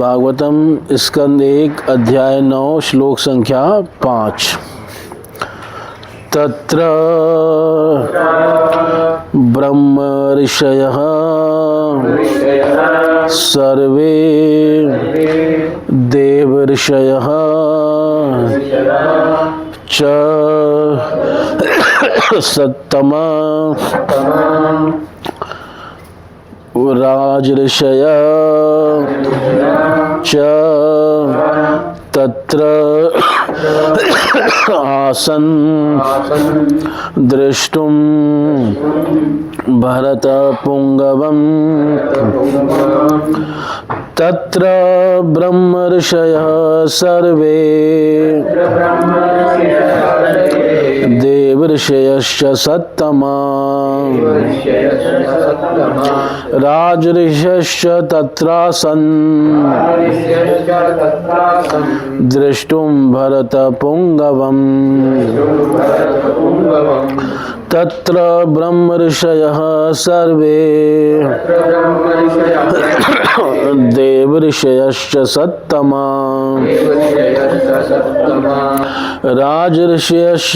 भागवतम स्कंद 1 अध्याय 9 श्लोक संख्या 5। तत्र ब्रह्म ऋषयः सर्वे देव ऋषयः च सत्तमा राजऋषय च तत्र आसन् द्रष्टुं भरतपुङ्गवम्। तत्र ब्रह्मर्षयः सर्वे देवर्षयश्च सत्तमा राजऋषयश्च तत्रासन् द्रष्टुं भरतपुङ्गवम्। तत्र ब्रह्मर्षयः सर्वे देवर्षयश्च सत्तमा राजऋषयश्च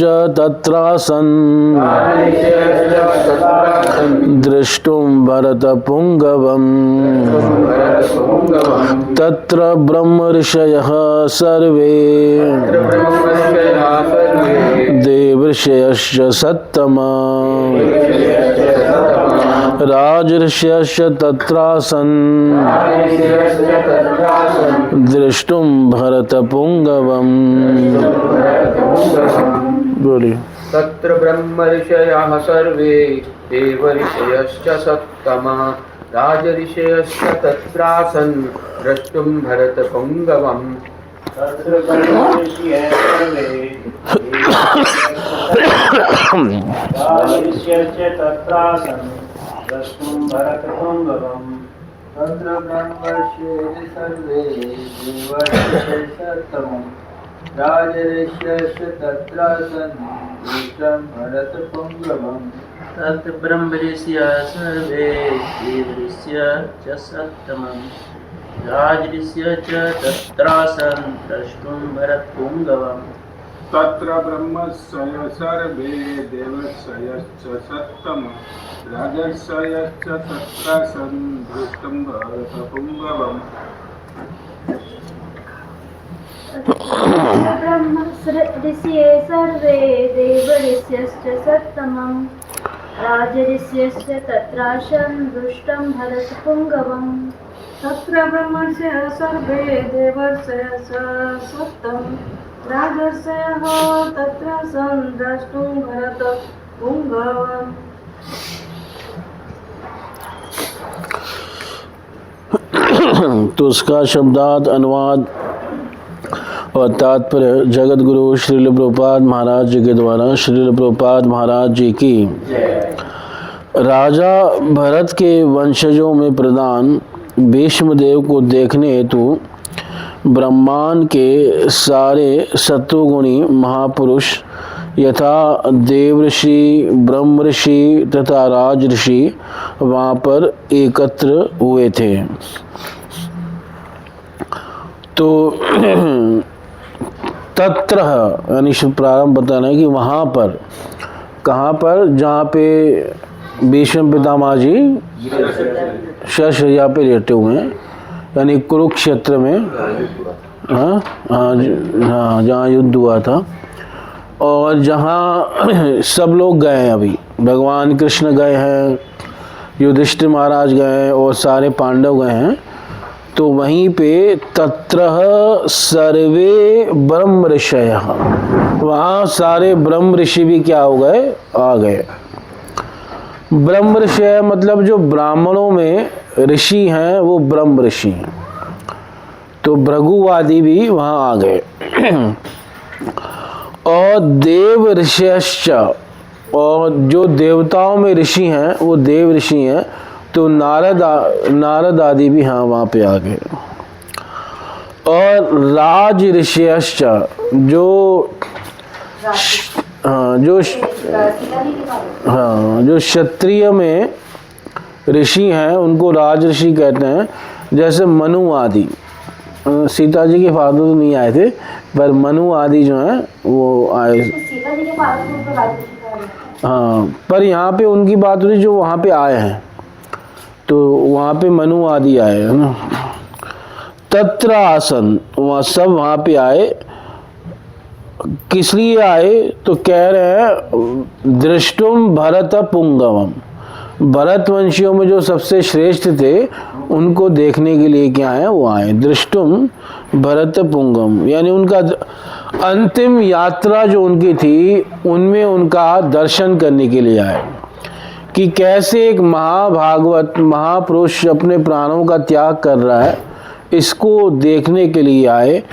तत्रासन् द्रष्टुं भरतपुङ्गवम्। तत्र ब्रह्मर्षयः सर्वे देवर्षयश्च सत्तमा राजऋषयश्च तत्रासन् द्रष्टुं भरतपुङ्गवम्। बोलिए। तत्र ब्रह्मर्षयः सर्वे देवर्षयश्च सत्तमा राजऋषयश्च तत्रासन् द्रष्टुं भरतपुङ्गवम्। तत्र ब्रह्मर्षयः सर्वे राजऋषयश्च तत्रासन् द्रष्टुं भरतपुङ्गवम्। तत्र ब्रह्मर्षयः सर्वे देवर्षयश्च सत्तमा राजऋषयश्च तत्रासन् द्रष्टुं भरतपुङ्गवम्। तत्र ब्रह्मर्षयः सर्वे देवर्षयश्च सत्तमं राजऋषयश्च तत्रासन् द्रष्टुं भरतपुङ्गवम्। तत्र ब्रह्मर्षयः सर्वे देवर्षयश्च सत्तमा राजर्षयश्च तत्रासन् द्रष्टुं भरतपुङ्गवम्। ब्रह्मर्षयः सर्वे देवर्षयश्च सत्तमं राजऋषयश्च तत्रासन् द्रष्टुं भरतपुङ्गवम्। तत्र ब्रह्मर्षयः सर्वे देवर्षयश्च सत्तमं राजर्षयः तत्रासन् द्रष्टुं भरतपुङ्गवम्। तो उसका शब्दार्थ अनुवाद और तात्पर्य जगत गुरु श्रील प्रभुपाद महाराज जी के द्वारा श्रील प्रभुपाद महाराज जी की राजा भरत के वंशजों में प्रधान भीष्मदेव को देखने हेतु ब्रह्मांड के सारे सत्वगुणी महापुरुष यथा देवऋषि ब्रह्मऋषि तथा राजऋषि वहाँ पर एकत्र हुए थे। तो तत्र यानी प्रारंभ बताना है कि वहाँ पर, कहाँ पर, जहाँ पे भीष्म पितामह जी शस्त्रशय्या पे लेटे हुए हैं, यानी कुरुक्षेत्र में। हाँ, जहाँ युद्ध हुआ था और जहाँ सब लोग गए हैं। अभी भगवान कृष्ण गए हैं, युधिष्ठिर महाराज गए हैं और सारे पांडव गए हैं। तो वहीं पे तत्र सर्वे ब्रह्म ऋषयः, वहाँ सारे ब्रह्म ऋषि भी क्या हो गए, आ गए। ब्रह्म ऋषि मतलब जो ब्राह्मणों में ऋषि हैं वो ब्रह्म ऋषि हैं। तो भृगुवादी भी वहाँ आ गए। और देव ऋषयश्च, और जो देवताओं में ऋषि हैं वो देव ऋषि हैं। तो नारद आदि भी हाँ वहाँ पे आ गए। और राज ऋषयश्च, जो जो क्षत्रिय में ऋषि हैं उनको राज ऋषि कहते हैं, जैसे मनु आदि। सीता जी के फादर तो नहीं आए थे, पर मनु आदि जो हैं वो आए। सीता जी के फादर को राजऋषि। हाँ, पर यहाँ पे उनकी बात हुई जो वहाँ पे आए हैं, तो वहाँ पे मनु आदि आए है ना। तत्र आसन, वहाँ सब वहाँ पे आए। किस लिए आए तो कह रहे हैं दृष्टुम भरत पुंगवम, भरत वंशियों में जो सबसे श्रेष्ठ थे उनको देखने के लिए क्या है वो आए। दृष्टुम भरत पुंगम, यानी उनका अंतिम यात्रा जो उनकी थी उनमें उनका दर्शन करने के लिए आए कि कैसे एक महाभागवत महापुरुष अपने प्राणों का त्याग कर रहा है, इसको देखने के लिए आए।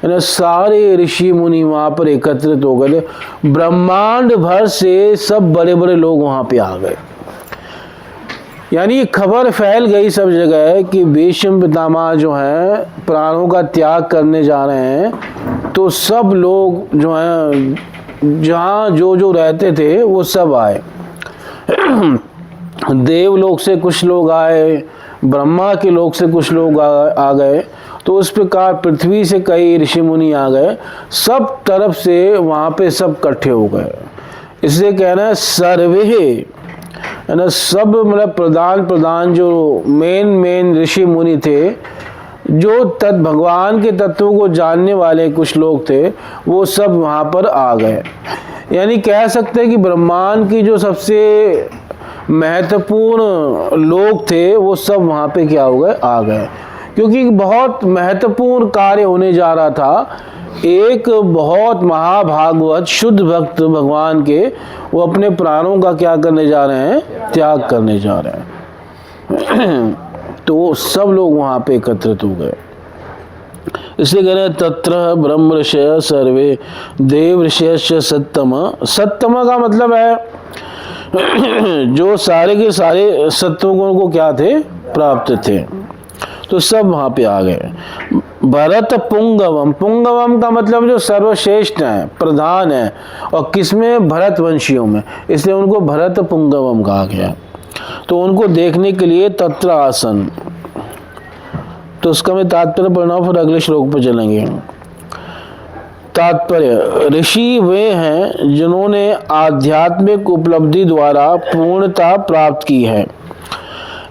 है ना, सारे ऋषि मुनि वहाँ पर एकत्रित हो गए, ब्रह्मांड भर से सब बड़े बड़े लोग वहाँ पे आ गए। यानी खबर फैल गई सब जगह कि भीष्म पितामह जो हैं प्राणों का त्याग करने जा रहे हैं, तो सब लोग जो हैं जहाँ जो जो रहते थे वो सब आए। देवलोक से कुछ लोग आए, ब्रह्मा के लोक से कुछ लोग आ गए, तो उस प्रकार पृथ्वी से कई ऋषि मुनि आ गए, सब तरफ से वहाँ पे सब इकट्ठे हो गए। इसलिए कहना है सर्वे, है ना, सब मतलब प्रधान जो मेन ऋषि मुनि थे, जो भगवान के तत्वों को जानने वाले कुछ लोग थे, वो सब वहाँ पर आ गए। यानी कह सकते हैं कि ब्रह्मांड की जो सबसे महत्वपूर्ण लोग थे वो सब वहाँ पे क्या हो गए, आ गए, क्योंकि बहुत महत्वपूर्ण कार्य होने जा रहा था। एक बहुत महाभागवत शुद्ध भक्त भगवान के वो अपने प्राणों का क्या करने जा रहे हैं, त्याग करने जा रहे हैं। तो सब लोग वहाँ पे एकत्रित हो गए। इसलिए कह रहे हैं तत्र ब्रह्म ऋषय सर्वे देव ऋषयश्च सत्तम। सत्तम का मतलब है जो सारे के सारे सत्वगुण को क्या थे, प्राप्त थे, तो सब वहाँ पे आ गए। भरत पुंगवम, पुंगवम का मतलब जो सर्वश्रेष्ठ है, प्रधान है, और किसमें, भरत वंशियों में, इसलिए उनको भरत पुंगवम कहा गया। तो उनको देखने के लिए तत्र आसन। तो उसका मैं तात्पर्य पढ़ना, फिर अगले श्लोक पर चलेंगे। तात्पर्य, ऋषि वे हैं जिन्होंने आध्यात्मिक उपलब्धि द्वारा पूर्णता प्राप्त की है।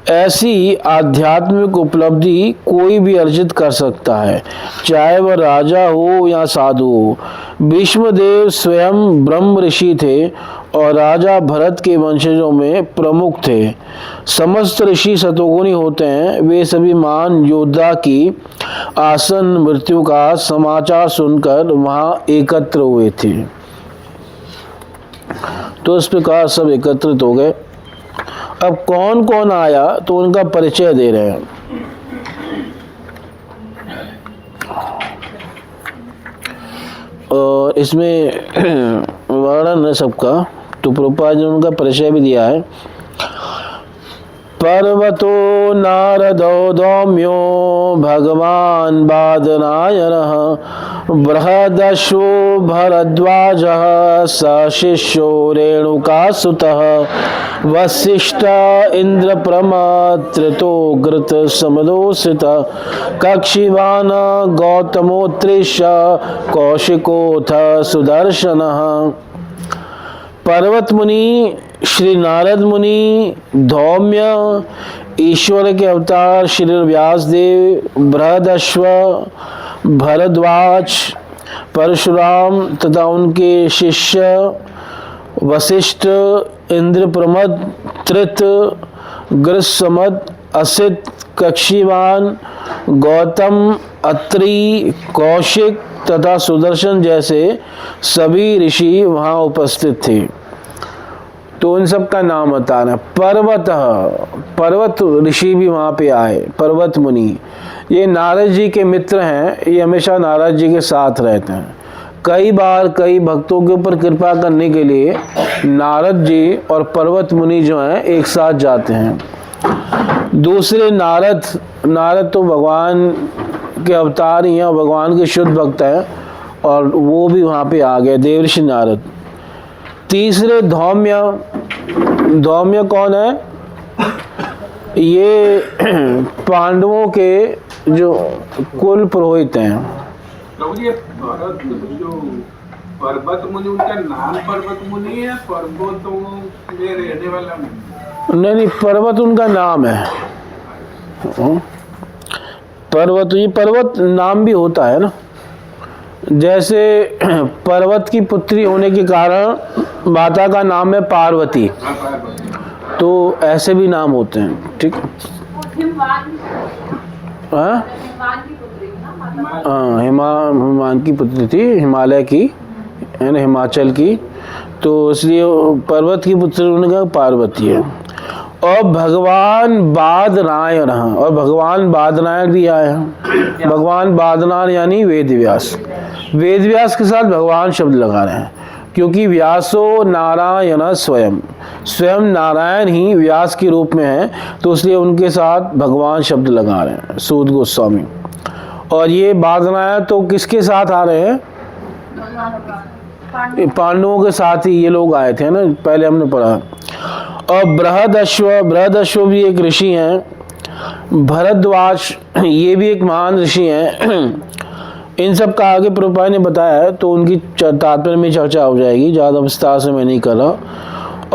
ऐसी आध्यात्मिक उपलब्धि कोई भी अर्जित कर सकता है, चाहे वह राजा हो या साधु हो। भीष्मदेव स्वयं ब्रह्म ऋषि थे और राजा भरत के वंशजों में प्रमुख थे। समस्त ऋषि सतोगुणी होते हैं। वे सभी महान योद्धा की आसन मृत्यु का समाचार सुनकर वहाँ एकत्र हुए थे। तो इस प्रकार सब एकत्रित हो गए। अब कौन कौन आया तो उनका परिचय दे रहे हैं। और इसमें वर्णन है सबका, तो प्रभुपाद ने उनका परिचय भी दिया है। पर्वतो नारदो दौम्यो भगवान बादरायणः बृहदश्वो भरद्वाजः स शिष्यो रेणुकासुतः वसिष्ठ इंद्रप्रमत्रितो घृत समदोषित कक्षिवान गौतमोत्रिश कौशिकोऽथ सुदर्शनः। पर्वत मुनि श्री नारद मुनि, धौम्य ईश्वर के अवतार श्री व्यास देव, बृहदश्व भरद्वाज, परशुराम तथा उनके शिष्य वशिष्ठ, इंद्रप्रमद, त्रित, गृहसमद, असित, कक्षीवान, गौतम, अत्रि, कौशिक तथा सुदर्शन जैसे सभी ऋषि वहाँ उपस्थित थे। तो इन सब का नाम बताना। पर्वत ऋषि भी वहाँ पे आए। पर्वत मुनि ये नारद जी के मित्र हैं, ये हमेशा नारद जी के साथ रहते हैं। कई बार कई भक्तों के ऊपर कृपा करने के लिए नारद जी और पर्वत मुनि जो हैं एक साथ जाते हैं। दूसरे नारद तो भगवान के अवतार ही हैं, भगवान के शुद्ध भक्त हैं, और वो भी वहाँ पे आ गए, देवर्षि नारद। तीसरे धौम्य कौन है? ये पांडवों के जो कुल पुरोहित हैं। प्रभु जी, भरत जो पर्वत मुनि, उनका नाम पर्वत मुनि है, पर्वतों में रहने वाला मुनि? नहीं, पर्वत उनका नाम है। पर्वत, ये पर्वत नाम भी होता है ना, जैसे पर्वत की पुत्री होने के कारण माता का नाम है पार्वती, हाँ, पार्वती। तो ऐसे भी नाम होते हैं। ठीक, हाँ हाँ, हिमान की पुत्री थी, हिमालय की है ना, हिमाचल की, तो इसलिए पर्वत की पुत्री उन्होंने कहा पार्वती है। और भगवान बादरायण, और भगवान बादरायण भी आए हैं। भगवान बादरायण यानी वेद व्यास। वेद व्यास के साथ भगवान शब्द लगा रहे हैं, क्योंकि व्यासो नारायण स्वयं, स्वयं नारायण ही व्यास के रूप में है, तो इसलिए उनके साथ भगवान शब्द लगा रहे हैं सूत गोस्वामी। और ये बादरायण तो किसके साथ आ रहे हैं? पांडवों के साथ ही ये लोग आए थे ना, पहले हमने पढ़ा। और बृहदश्व भी एक ऋषि हैं। भरद्वाज, ये भी एक महान ऋषि हैं। इन सब का आगे प्रभुपाद ने बताया है, तो उनकी तात्पर्य में चर्चा हो जाएगी, ज़्यादा विस्तार से मैं नहीं कर रहा।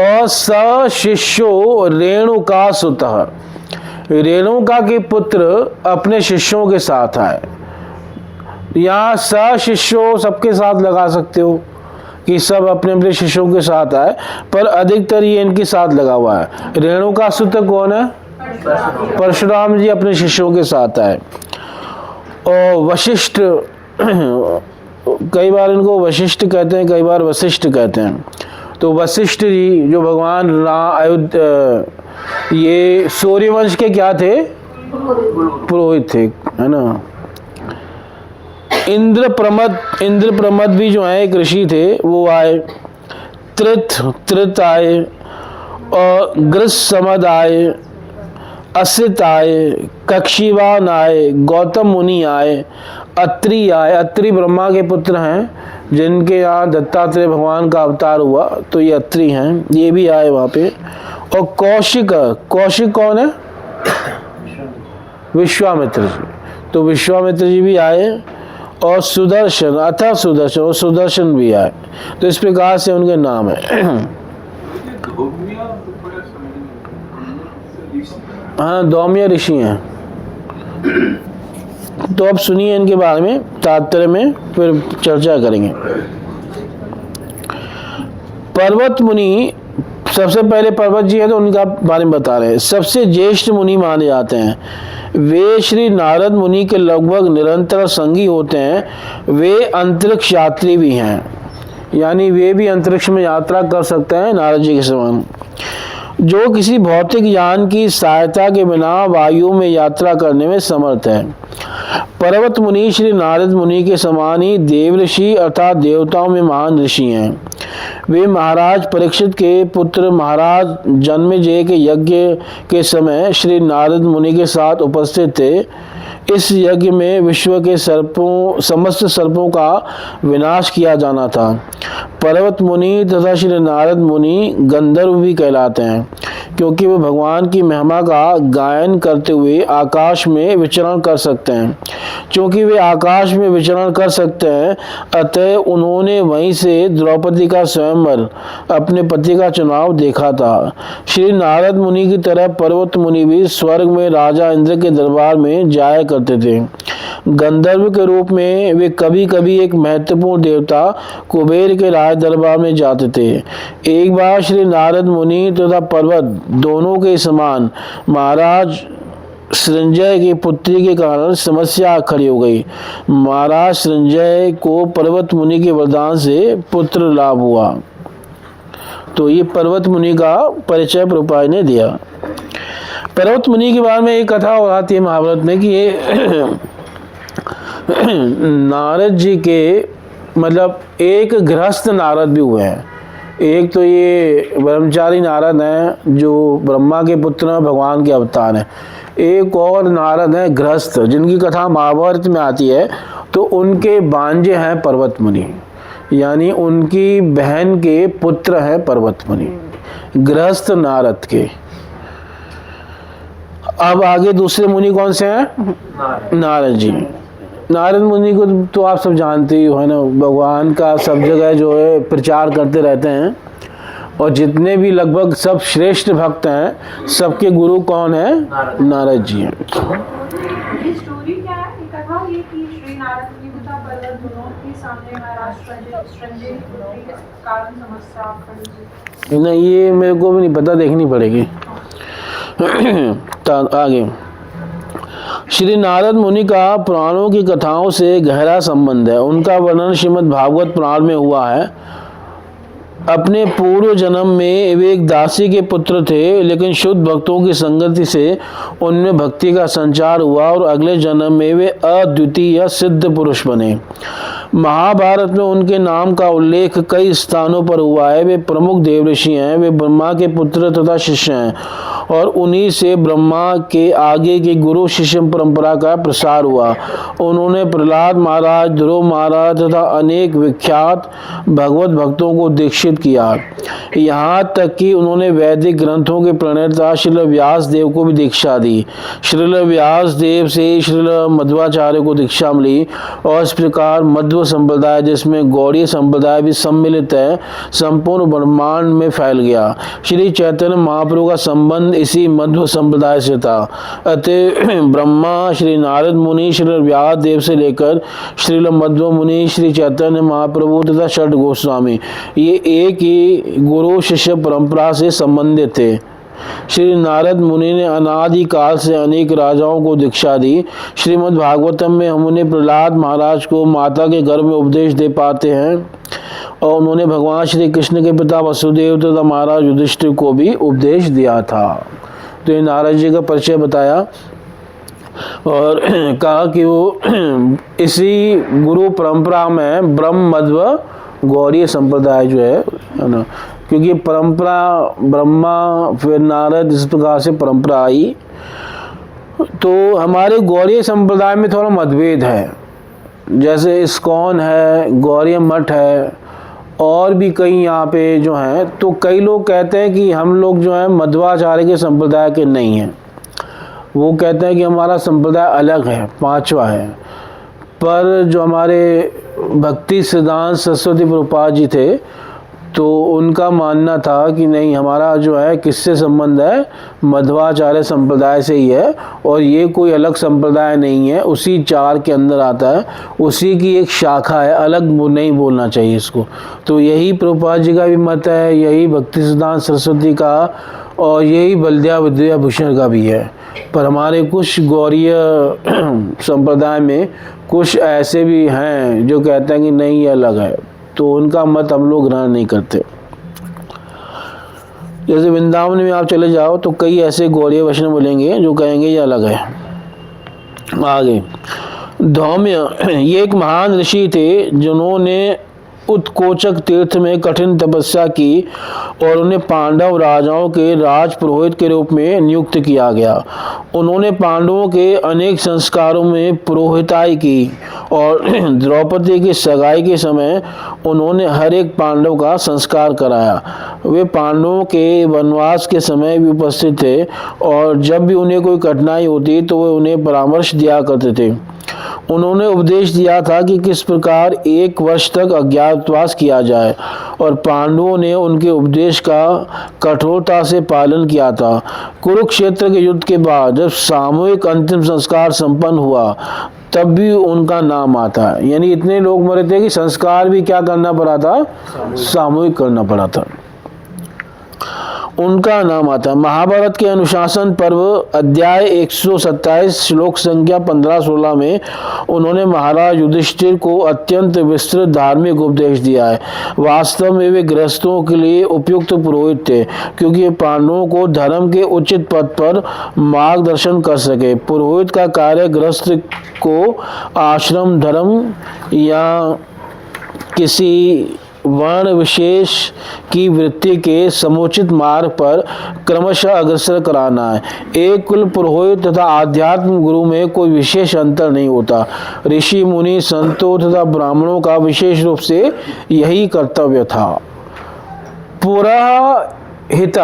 और स शिष्यो रेणुका सुतः, रेणुका के पुत्र अपने शिष्यों के साथ आए। यहाँ स शिष्यो सबके साथ लगा सकते हो कि सब अपने अपने शिष्यों के साथ आए, पर अधिकतर ये इनके साथ लगा हुआ है। रेणुका सुत कौन है? परशुराम जी अपने शिष्यों के साथ आए। और वशिष्ठ, कई बार इनको वशिष्ठ कहते हैं, कई बार वशिष्ठ कहते हैं। तो वशिष्ठ जी जो भगवान ये सूर्यवंश के क्या थे? पुरोहित थे, है ना। इंद्रप्रमद भी जो है एक ऋषि थे, वो आए। त्रित आए, और गृहसमद आए, असित आए, कक्षीवान आए, गौतम मुनि आए, अत्रि आए। अत्रि ब्रह्मा के पुत्र हैं, जिनके यहाँ दत्तात्रेय भगवान का अवतार हुआ, तो ये अत्रि हैं, ये भी आए वहाँ पे। और कौशिक कौन है? विश्वामित्र जी, तो विश्वामित्र जी भी आए। और सुदर्शन, अथा सुदर्शन, और सुदर्शन भी आए। तो इस प्रकार से उनके नाम है। हाँ, दौम्य ऋषि हैं। तो अब सुनिए इनके बारे में, तात्पर्य में फिर चर्चा करेंगे। पर्वत मुनि, सबसे पहले पर्वत जी है तो उनका बारे में बता रहे हैं। सबसे ज्येष्ठ मुनि माने जाते हैं। वे श्री नारद मुनि के लगभग निरंतर संगी होते हैं। वे अंतरिक्ष यात्री भी हैं, यानी वे भी अंतरिक्ष में यात्रा कर सकते हैं नारद जी के समान। जो किसी भौतिक यान की सहायता के बिना वायु में यात्रा करने में समर्थ है। पर्वत मुनि श्री नारद मुनि के समान ही देव ऋषि अर्थात देवताओं में महान ऋषि हैं। वे महाराज परीक्षित के पुत्र महाराज जन्मेजय के यज्ञ के समय श्री नारद मुनि के साथ उपस्थित थे। इस यज्ञ में विश्व के समस्त सर्पों का विनाश किया जाना था। पर्वत मुनि तथा श्री नारद मुनि गंधर्व भी कहलाते हैं, क्योंकि वे भगवान की महिमा का गायन करते हुए आकाश में विचरण कर सकते हैं। क्योंकि वे आकाश में विचरण कर सकते हैं, अतः उन्होंने वहीं से द्रौपदी का स्वयंवर, अपने पति का चुनाव देखा था। श्री नारद मुनि की तरह पर्वत मुनि भी स्वर्ग में राजा इंद्र के दरबार में जाया करते थे। गंधर्व के रूप में वे कभी कभी एक महत्वपूर्ण देवता कुबेर के राज दरबार में जाते थे। एक बार श्री नारद मुनि तथा पर्वत दोनों के समान महाराज सृंजय की पुत्री के कारण समस्या खड़ी हो गई। महाराज सृंजय को पर्वत मुनि के वरदान से पुत्र लाभ हुआ। तो ये पर्वत मुनि का परिचय प्रभुपाद ने दिया। पर्वत मुनि के बारे में एक कथा हो आती है महाभारत में कि ये नारद जी के मतलब एक गृहस्थ नारद भी हुए हैं। एक तो ये ब्रह्मचारी नारद हैं जो ब्रह्मा के पुत्र हैं, भगवान के अवतार हैं। एक और नारद हैं गृहस्थ, जिनकी कथा महाभारत में आती है। तो उनके भांजे हैं पर्वत मुनि, यानी उनकी बहन के पुत्र हैं पर्वत मुनि, गृहस्थ नारद के। अब आगे दूसरे मुनि कौन से हैं? नारद जी। नारद मुनि को तो आप सब जानते ही हो, है ना, भगवान का सब जगह जो है प्रचार करते रहते हैं, और जितने भी लगभग सब श्रेष्ठ भक्त हैं सबके गुरु कौन है? नारद जी हैं। ये स्टोरी क्या है? ये कथा ये कि श्री नारद मुनि तथा पर्वत दोनों के सामने महाराज संजय के कारण समस्या खड़ी हुई। नहीं, ये मेरे को भी नहीं पता, देखनी पड़ेगी। तो आगे श्री नारद मुनि का पुराणों की कथाओं से गहरा संबंध है। उनका वर्णन श्रीमद् भागवत पुराण में हुआ है। अपने पूर्व जन्म में वे एक दासी के पुत्र थे, लेकिन शुद्ध भक्तों की संगति से उनमें भक्ति का संचार हुआ और अगले जन्म में वे अद्वितीय सिद्ध पुरुष बने। महाभारत में उनके नाम का उल्लेख कई स्थानों पर हुआ है। वे प्रमुख देवऋषि हैं। वे ब्रह्मा के पुत्र तथा शिष्य हैं और उन्हीं से ब्रह्मा के आगे की गुरु शिष्य परंपरा का प्रसार हुआ। उन्होंने प्रहलाद महाराज, ध्रुव महाराज तथा अनेक विख्यात भगवत भक्तों को दीक्षित किया। यहाँ तक कि उन्होंने वैदिक ग्रंथों के प्रणेता श्रील व्यास देव को भी दीक्षा दी। श्रील व्यास देव से श्रील मध्वाचार्य को दीक्षा मिली और इस प्रकार मध्व संप्रदाय, जिसमें गौड़ीय संप्रदाय भी सम्मिलित है, संपूर्ण ब्रह्मांड में फैल गया। श्री चैतन्य महाप्रभु का संबंध इसी मध्व संप्रदाय से था। अतः ब्रह्मा, श्री नारद मुनि, श्री व्यास देव से लेकर श्रील मध्व मुनि, श्री चैतन्य महाप्रभु तथा षट गोस्वामी, ये एक ही गुरु शिष्य परंपरा से संबंधित थे। श्री नारद मुनि ने अनादि काल से अनेक राजाओं को दीक्षा दी। श्रीमद् भागवतम में हम उन्हें प्रहलाद महाराज को माता के गर्भ में उपदेश दे पाते हैं, और उन्होंने भगवान श्री कृष्ण के पिता वसुदेव तथा महाराज युधिष्ठिर को भी उपदेश दिया था। तो ये नारद जी का परिचय बताया और कहा कि वो इसी गुरु परंपरा में ब्रह्म मध्व गौड़ीय संप्रदाय जो है ना, क्योंकि परंपरा ब्रह्मा फिर नारद, इस प्रकार से परंपरा आई। तो हमारे गौड़ीय संप्रदाय में थोड़ा मतभेद है, जैसे इस्कॉन है, गौड़ीय मठ है, और भी कई यहाँ पे जो हैं। तो कई लोग कहते हैं कि हम लोग जो हैं मध्वाचार्य के संप्रदाय के नहीं हैं। वो कहते हैं कि हमारा संप्रदाय अलग है, पांचवा है। पर जो हमारे भक्ति सिद्धांत सरस्वती प्रभुपाद जी थे, तो उनका मानना था कि नहीं, हमारा जो है किससे संबंध है? मध्वाचार्य संप्रदाय से ही है, और ये कोई अलग संप्रदाय नहीं है, उसी चार के अंदर आता है, उसी की एक शाखा है, अलग नहीं बोलना चाहिए इसको। तो यही प्रभुपाद जी का भी मत है, यही भक्ति सिद्धांत सरस्वती का, और यही बलदेव विद्याभूषण का भी है। पर हमारे कुछ गौड़ीय संप्रदाय में कुछ ऐसे भी हैं जो कहते हैं कि नहीं, ये अलग है, तो उनका मत हम लोग ग्रहण नहीं करते। जैसे वृंदावन में आप चले जाओ तो कई ऐसे गौड़ीय वैष्णव मिलेंगे जो कहेंगे ये अलग है। आगे धौम्य, ये एक महान ऋषि थे जिन्होंने उत्कोचक तीर्थ में कठिन तपस्या की और उन्हें पांडव राजाओं के राज पुरोहित के रूप में नियुक्त किया गया। उन्होंने पांडवों के अनेक संस्कारों में पुरोहिताई की और द्रौपदी की सगाई के समय उन्होंने हर एक पांडव का संस्कार कराया। वे पांडवों के वनवास के समय भी उपस्थित थे और जब भी उन्हें कोई कठिनाई होती तो वे उन्हें परामर्श दिया करते थे। उन्होंने उपदेश दिया था कि किस प्रकार 1 वर्ष तक अज्ञातवास किया जाए और पांडवों ने उनके उपदेश का कठोरता से पालन किया था। कुरुक्षेत्र के युद्ध के बाद जब सामूहिक अंतिम संस्कार संपन्न हुआ तब भी उनका नाम आता है। यानी इतने लोग मरे थे कि संस्कार भी क्या करना पड़ा था? सामूहिक करना पड़ा था, उनका नाम आता है। महाभारत के अनुशासन पर्व अध्याय 127 श्लोक संख्या 15-16 में उन्होंने महाराज युधिष्ठिर को अत्यंत विस्तृत धार्मिक उपदेश दिया है। वास्तव में वे गृहस्थों के लिए उपयुक्त पुरोहित थे क्योंकि पांडवों को धर्म के उचित पद पर मार्गदर्शन कर सके। पुरोहित का कार्य गृहस्थ को आश्रम धर्म या किसी वर्ण विशेष की वृत्ति के समुचित मार्ग पर क्रमशः अग्रसर कराना है। एक कुल पुरोहित तथा आध्यात्म गुरु में कोई विशेष अंतर नहीं होता। ऋषि मुनि संतों तथा ब्राह्मणों का विशेष रूप से यही कर्तव्य था। पुरहित,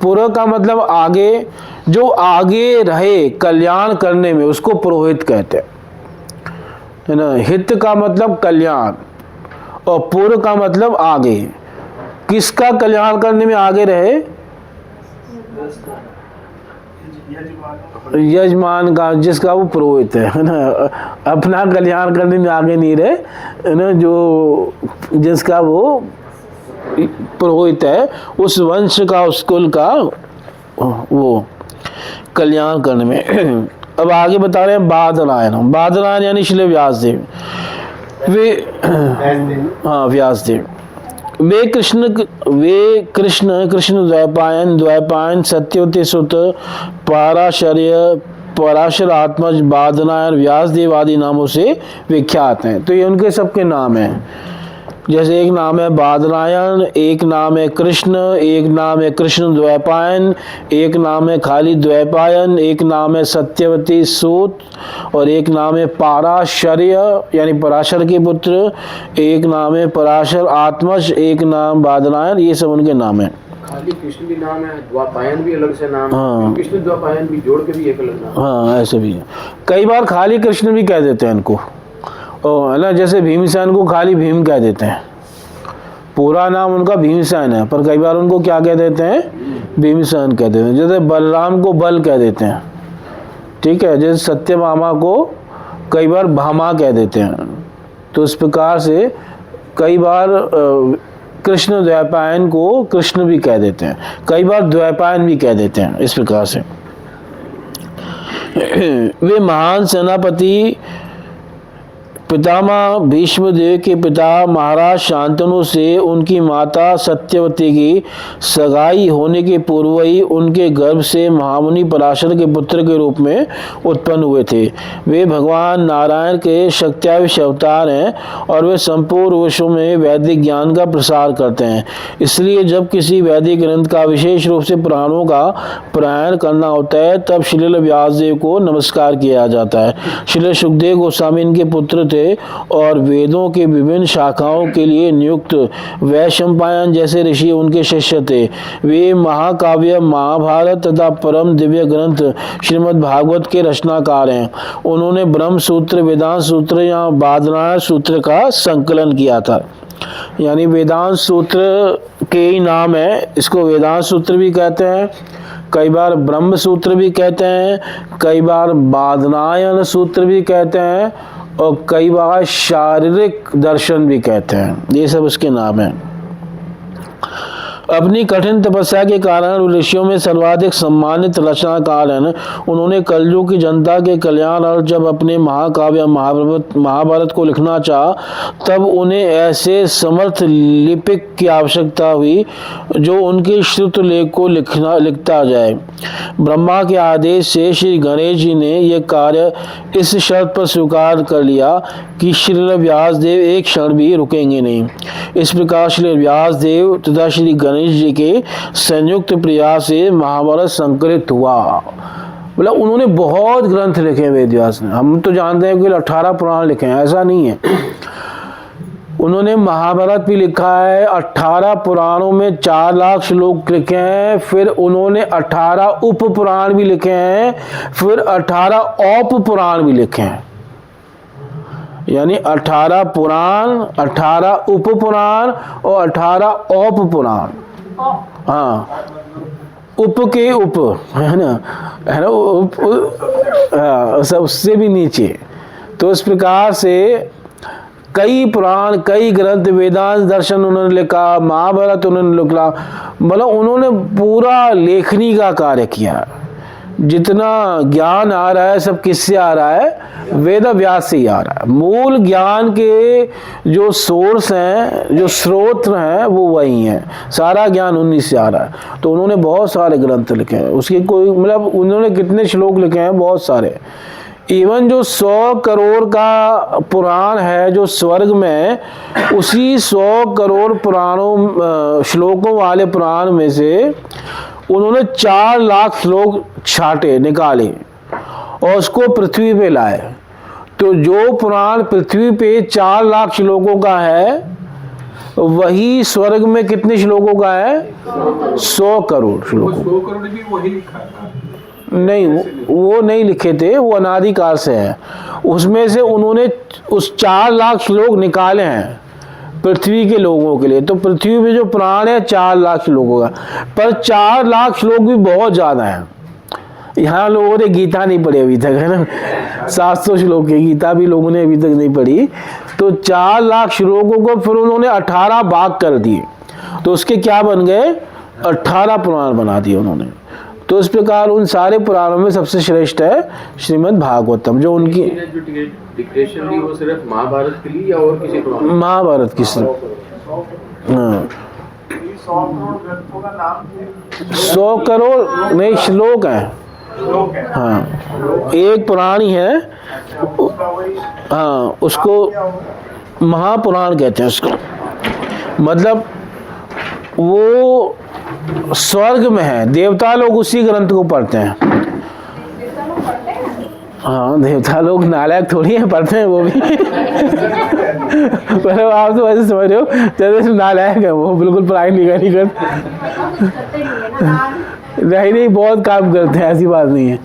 पुर का मतलब आगे, जो आगे रहे कल्याण करने में उसको पुरोहित कहते हैं, है ना। हित का मतलब कल्याण और पूर्व का मतलब आगे। किसका कल्याण करने में आगे रहे? यजमान का, जिसका वो पुरोहित है ना। अपना कल्याण करने में आगे नहीं रहे, है ना। जो जिसका वो पुरोहित है, उस वंश का, उस कुल का वो कल्याण करने में। अब आगे बता रहे हैं बादरायण। बादरायण यानी श्री व्यासदेव। वे हाँ व्यासदेव, वे कृष्ण द्वैपायन सत्यवती सुत पराशर आत्मज बादरायण व्यासदेव आदि नामों से विख्यात हैं। तो ये उनके सबके नाम हैं। जैसे एक नाम है बादरायण, एक नाम है कृष्ण, एक नाम है कृष्ण द्वैपायन, एक नाम है खाली द्वैपायन, एक नाम है सत्यवती सूत और एक नाम है पाराशर्य यानी पराशर के पुत्र, एक नाम है पराशर आत्मज, एक नाम बादरायण। ये सब उनके नाम है। खाली कृष्ण भी नाम है, द्वापायन भी अलग से नाम हाँ। है, कृष्ण द्वापायन भी जोड़ के भी एक अलग नाम। हाँ ऐसे भी है। कई बार खाली कृष्ण भी कह देते हैं इनको, है ना। जैसे भीमसेन को खाली भीम कह देते हैं, पूरा नाम उनका भीमसेन है, पर कई बार उनको क्या कह देते हैं? भीमसेन कह देते हैं। जैसे बलराम को बल कह देते हैं, ठीक है। जैसे सत्यभामा को कई बार भामा कह देते हैं। तो इस प्रकार से कई बार कृष्ण द्वैपायन को कृष्ण भी कह देते हैं, कई बार द्वैपायन भी कह देते हैं। इस प्रकार से वे महान सेनापति पितामह भीष्मदेव के पिता महाराज शांतनु से उनकी माता सत्यवती की सगाई होने के पूर्व ही उनके गर्भ से महामुनि पराशर के पुत्र के रूप में उत्पन्न हुए थे। वे भगवान नारायण के शक्त्याविश अवतार हैं और वे संपूर्ण विश्व में वैदिक ज्ञान का प्रसार करते हैं। इसलिए जब किसी वैदिक ग्रंथ का विशेष रूप से पुराणों का पारायण करना होता है तब श्रील व्यासदेव को नमस्कार किया जाता है। श्रील सुखदेव गोस्वामी इनके पुत्र थे और वेदों के विभिन्न शाखाओं के लिए नियुक्त वैशंपायन जैसे ऋषि उनके शिष्य थे। वे महाकाव्य महाभारत तथा परम दिव्य ग्रंथ श्रीमद् भागवत के रचनाकार हैं। उन्होंने ब्रह्म सूत्र, वेदांत सूत्र या बादरायण सूत्र का संकलन किया था। यानी वेदांत सूत्र के ही नाम है, इसको वेदांत सूत्र भी कहते हैं, कई बार ब्रह्म सूत्र भी कहते हैं, कई बार बादरायण सूत्र भी कहते हैं और कई बार शारीरिक दर्शन भी कहते हैं। ये सब उसके नाम हैं। अपनी कठिन तपस्या के कारण ऋषियों में सर्वाधिक सम्मानित रचनाकार हैं। उन्होंने कलयुग की जनता के कल्याण और जब अपने महाकाव्य महाभारत को लिखना चाहा तब उन्हें ऐसे समर्थ लिपिक की आवश्यकता हुई जो उनके श्रुत लेख को लिखता जाए। ब्रह्मा के आदेश से श्री गणेश जी ने यह कार्य इस शर्त पर स्वीकार कर लिया कि श्री व्यासदेव एक क्षण भी रुकेंगे नहीं। इस प्रकार श्री व्यासदेव तथा श्री गणेश जी के संयुक्त प्रयास से महाभारत संकलित हुआ। मतलब उन्होंने बहुत ग्रंथ लिखे हैं वेद व्यास ने। हम तो जानते हैं कि 18 पुराण लिखे हैं, ऐसा नहीं है। उन्होंने महाभारत भी लिखा है, 18 पुराणों में 4 लाख श्लोक लिखे हैं, फिर उन्होंने 18 उप पुराण भी लिखे हैं, फिर 18 औप पुराण भी लिखे हैं। यानी 18 पुराण, 18 उप पुराण और 18 औप पुराण। हाँ, उप के उप, है ना, उप, हाँ, सबसे भी नीचे। तो इस प्रकार से कई पुराण, कई ग्रंथ, वेदांत दर्शन उन्होंने लिखा, महाभारत उन्होंने लिखा। मतलब उन्होंने पूरा लेखनी का कार्य किया। जितना ज्ञान आ रहा है सब किससे आ रहा है? वेद व्यास से ही आ रहा है। मूल ज्ञान के जो सोर्स हैं, जो स्रोत हैं, वो वही हैं। सारा ज्ञान उन्हीं से आ रहा है। तो उन्होंने बहुत सारे ग्रंथ लिखे हैं। उसकी कोई मतलब उन्होंने कितने श्लोक लिखे हैं? बहुत सारे। इवन जो 100 करोड़ का पुराण है जो स्वर्ग में, उसी 100 करोड़ पुराणों श्लोकों वाले पुराण में से उन्होंने 4 लाख श्लोक छाटे, निकाले और उसको पृथ्वी पे लाए। तो जो पुराण पृथ्वी पे 4 लाख श्लोकों का है, वही स्वर्ग में कितने श्लोकों का है? 100 करोड़ श्लोकों। 100 करोड़ भी वही लिखा था। नहीं, वो नहीं लिखे थे, वो अनादिकाल से है। उसमें से उन्होंने उस 4 लाख श्लोक निकाले हैं पृथ्वी के लोगों के लिए। तो पृथ्वी पे जो प्राण है 4 लाख श्लोकों का, पर 4 लाख श्लोक भी बहुत ज़्यादा है। यहाँ लोगों ने गीता नहीं पढ़ी अभी तक, है ना, 700 श्लोक की गीता भी लोगों ने अभी तक नहीं पढ़ी। तो 4 लाख श्लोकों को फिर उन्होंने 18 भाग कर दिए, तो उसके क्या बन गए, 18 पुराण बना दिए उन्होंने। तो इस प्रकार उन सारे पुराणों में सबसे श्रेष्ठ है श्रीमद् भागवतम। जो उनकी जो डिक्टेशन दी वो सिर्फ महाभारत के लिए या और किसी पुराण? महाभारत की सिर्फ, हाँ। 100 करोड़ ग्रंथों का नाम 100 करोड़ नहीं श्लोक हैं, श्लोक है। हाँ। एक पुराणी है, हाँ, उसको महापुराण कहते हैं उसको। मतलब वो स्वर्ग में है, देवता लोग उसी ग्रंथ को पढ़ते हैं। देवता लोग पढ़ते हैं? हाँ, देवता लोग नालायक थोड़ी हैं, पढ़ते हैं वो भी। पर आप तो ऐसे समझ रहे हो जैसे नालायक है वो, बिल्कुल पढ़ाई नहीं करते। करते नहीं है ना। नहीं, बहुत काम करते हैं, ऐसी बात नहीं है।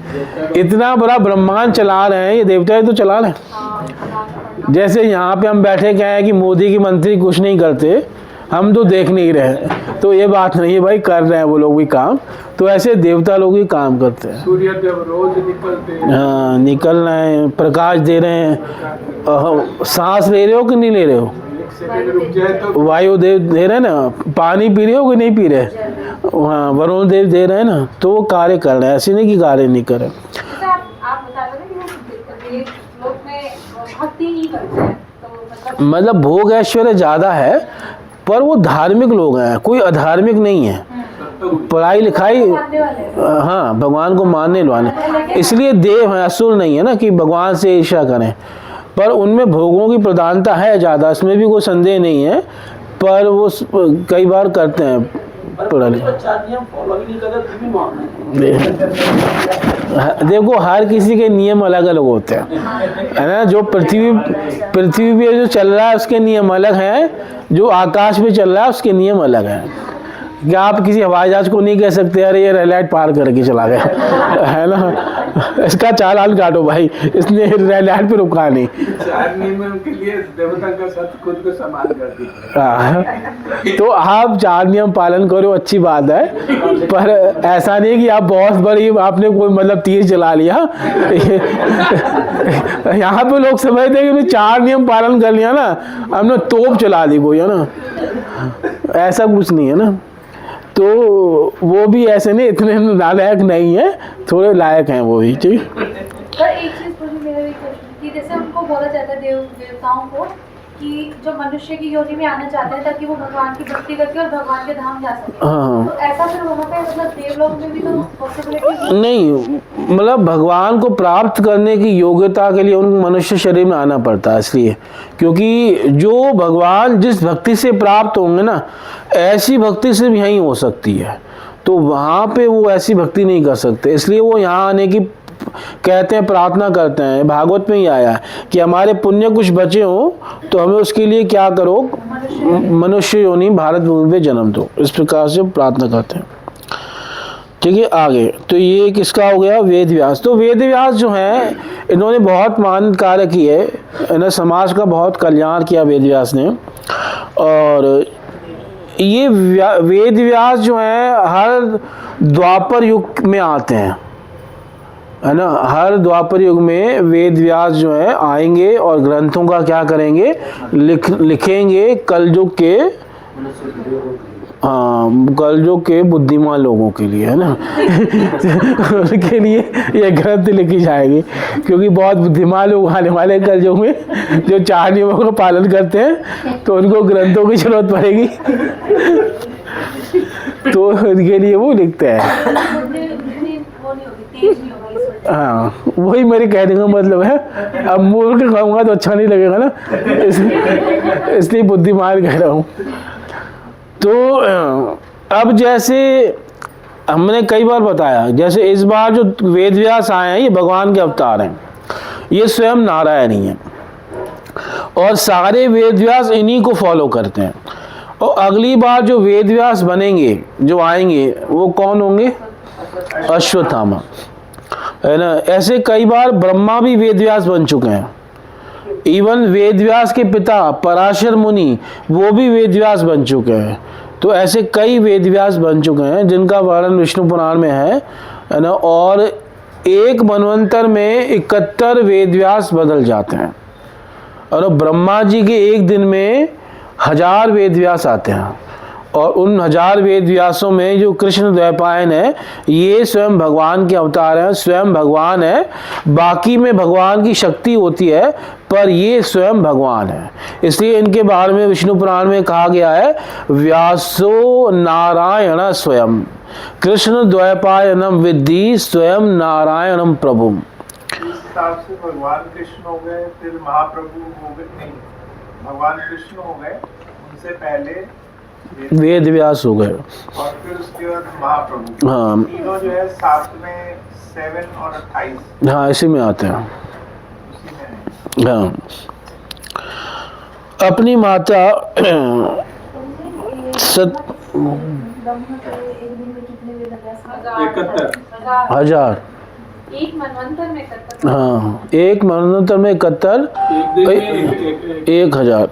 इतना बड़ा ब्रह्मांड चला रहे हैं ये देवता, तो चला रहे हैं। जैसे यहाँ पे हम बैठे क्या है कि मोदी के मंत्री कुछ नहीं करते, हम तो देख नहीं रहे, तो ये बात नहीं है भाई, कर रहे हैं वो लोग भी काम। तो ऐसे देवता लोग भी काम करते हैं। सूर्य देव रोज निकलते हैं। हाँ, निकल रहे हैं, प्रकाश दे रहे हैं। सांस ले रहे हो कि नहीं ले रहे हो, एक सेकंड रुक जाए तो वायु देव दे रहे हैं ना, पानी पी रहे हो कि नहीं पी रहे, हाँ, वरुण देव दे रहे हैं ना, तो वो कार्य कर रहे हैं, ऐसे नहीं कि कार्य नहीं कर रहे। जैसे आप बता रहे थे कि वो लोग में भक्ति नहीं करते हैं, तो मतलब भोग ऐश्वर्य ज़्यादा है, पर वो धार्मिक लोग हैं, कोई अधार्मिक नहीं है। पढ़ाई लिखाई, मानने वाले हैं। हाँ, भगवान को मानने वाले, इसलिए देव हैं, असुर नहीं है ना कि भगवान से ईर्ष्या करें। पर उनमें भोगों की प्रधानता है ज़्यादा, इसमें भी कोई संदेह नहीं है, पर वो कई बार करते हैं पढ़ाई। देखो, हर किसी के नियम अलग अलग होते हैं, है ना। जो पृथ्वी पे जो चल रहा है उसके नियम अलग हैं, जो आकाश पे चल रहा है उसके नियम अलग हैं। क्या आप किसी हवाई जहाज को नहीं कह सकते अरे ये रेड लाइट पार करके चला गया, है ना, इसका चालान काटो भाई, इसने रेड लाइट पे रुका नहीं। 4 नियमों के लिए देवता का सत्य खुद को समान कर दिया। हाँ, तो आप 4 नियम पालन करो, अच्छी बात है, पर ऐसा नहीं कि आप बहुत बड़ी आपने कोई मतलब तीर चला लिया। यहाँ पे लोग समझते हैं कि 4 नियम पालन कर लिया ना, हमने तोप चला दी कोई, है ना, ऐसा कुछ नहीं है ना। तो वो भी ऐसे नहीं, इतने नालायक नहीं है, थोड़े लायक हैं वो भी, ठीक। पर एक चीज मुझे मेरा भी क्वेश्चन कि जैसे हमको बोला जाता है देवताओं को कि जो मनुष्य की योनि में आना चाहते हैं ताकि वो भगवान की भक्ति करके और भगवान के धाम जा सके, हाँ। तो ऐसा फिर वहाँ पे मतलब देवलोक में भी तो पॉसिबिलिटी नहीं, मतलब भगवान को प्राप्त करने की योग्यता के लिए उनको मनुष्य शरीर में आना पड़ता है, इसलिए क्योंकि जो भगवान जिस भक्ति से प्राप्त होंगे ना, ऐसी भक्ति सिर्फ यहीं हो सकती है। तो वहाँ पे वो ऐसी भक्ति नहीं कर सकते, इसलिए वो यहाँ आने की कहते हैं, प्रार्थना करते हैं। भागवत में ही आया है कि हमारे पुण्य कुछ बचे हो तो हमें उसके लिए क्या करो, मनुष्य योनि भारत भूमि पे जन्म दो, इस प्रकार से प्रार्थना करते हैं, ठीक है। आगे तो ये किसका हो गया, वेद व्यास। तो वेद व्यास जो है इन्होंने बहुत महान कार्य किए, इन्होंने समाज का बहुत कल्याण किया वेद व्यास ने। और ये वेद व्यास जो है हर द्वापर युग में आते हैं, है ना, हर द्वापर युग में वेद व्यास जो है आएंगे और ग्रंथों का क्या करेंगे, लिखेंगे कलयुग के, हाँ, कलयुग के बुद्धिमान लोगों के लिए, है ना। उनके लिए ये ग्रंथ लिखी जाएगी, क्योंकि बहुत बुद्धिमान लोग आने वाले कलयुग में जो 4 नियमों का पालन करते हैं, तो उनको ग्रंथों की जरूरत पड़ेगी। तो उनके लिए वो लिखते हैं। हाँ, वही मेरे कहने का मतलब है। अब मूर्ख कहूँगा तो अच्छा नहीं लगेगा ना, इसलिए बुद्धिमान कह रहा हूँ। तो अब जैसे हमने कई बार बताया, जैसे इस बार जो वेद व्यास आए हैं ये भगवान के अवतार हैं, ये स्वयं नारायण ही हैं, और सारे वेद व्यास इन्हीं को फॉलो करते हैं। और अगली बार जो वेद व्यास बनेंगे, जो आएंगे, वो कौन होंगे, अश्वत्थामा। है ना। ऐसे कई बार ब्रह्मा भी वेदव्यास बन चुके हैं। इवन वेदव्यास के पिता पराशर मुनि वो भी वेदव्यास बन चुके हैं। तो ऐसे कई वेदव्यास बन चुके हैं जिनका वर्णन विष्णु पुराण में है ना। और एक मनवंतर में 71 वेदव्यास बदल जाते हैं। और ब्रह्मा जी के एक दिन में 1000 वेदव्यास आते हैं। और उन 1000 वेदव्यासों में जो कृष्ण द्वैपायन है ये स्वयं भगवान के अवतार हैं, स्वयं भगवान है। बाकी में भगवान की शक्ति होती है पर ये स्वयं भगवान है। इसलिए इनके बारे में विष्णु पुराण में कहा गया है व्यासो नारायण स्वयं कृष्ण द्वैपायनम विद्धि स्वयं नारायणम प्रभुम। इस हिसाब से भगवान कृष्ण हो गए, फिर महाप्रभु हो गए, नहीं भगवान कृष्ण हो गए, उनसे पहले वेदव्यास हो गए और फिर उसके बाद महाप्रभु। हाँ। तीनों जो है साथ में 7 और 28 हाँ इसी में आते हैं। उसी में है। हाँ अपनी माता सत एक दिन में कितने वेदव्यास? 71 1000। एक मनवंतर में 71। हाँ एक मनवंतर में 71 1000।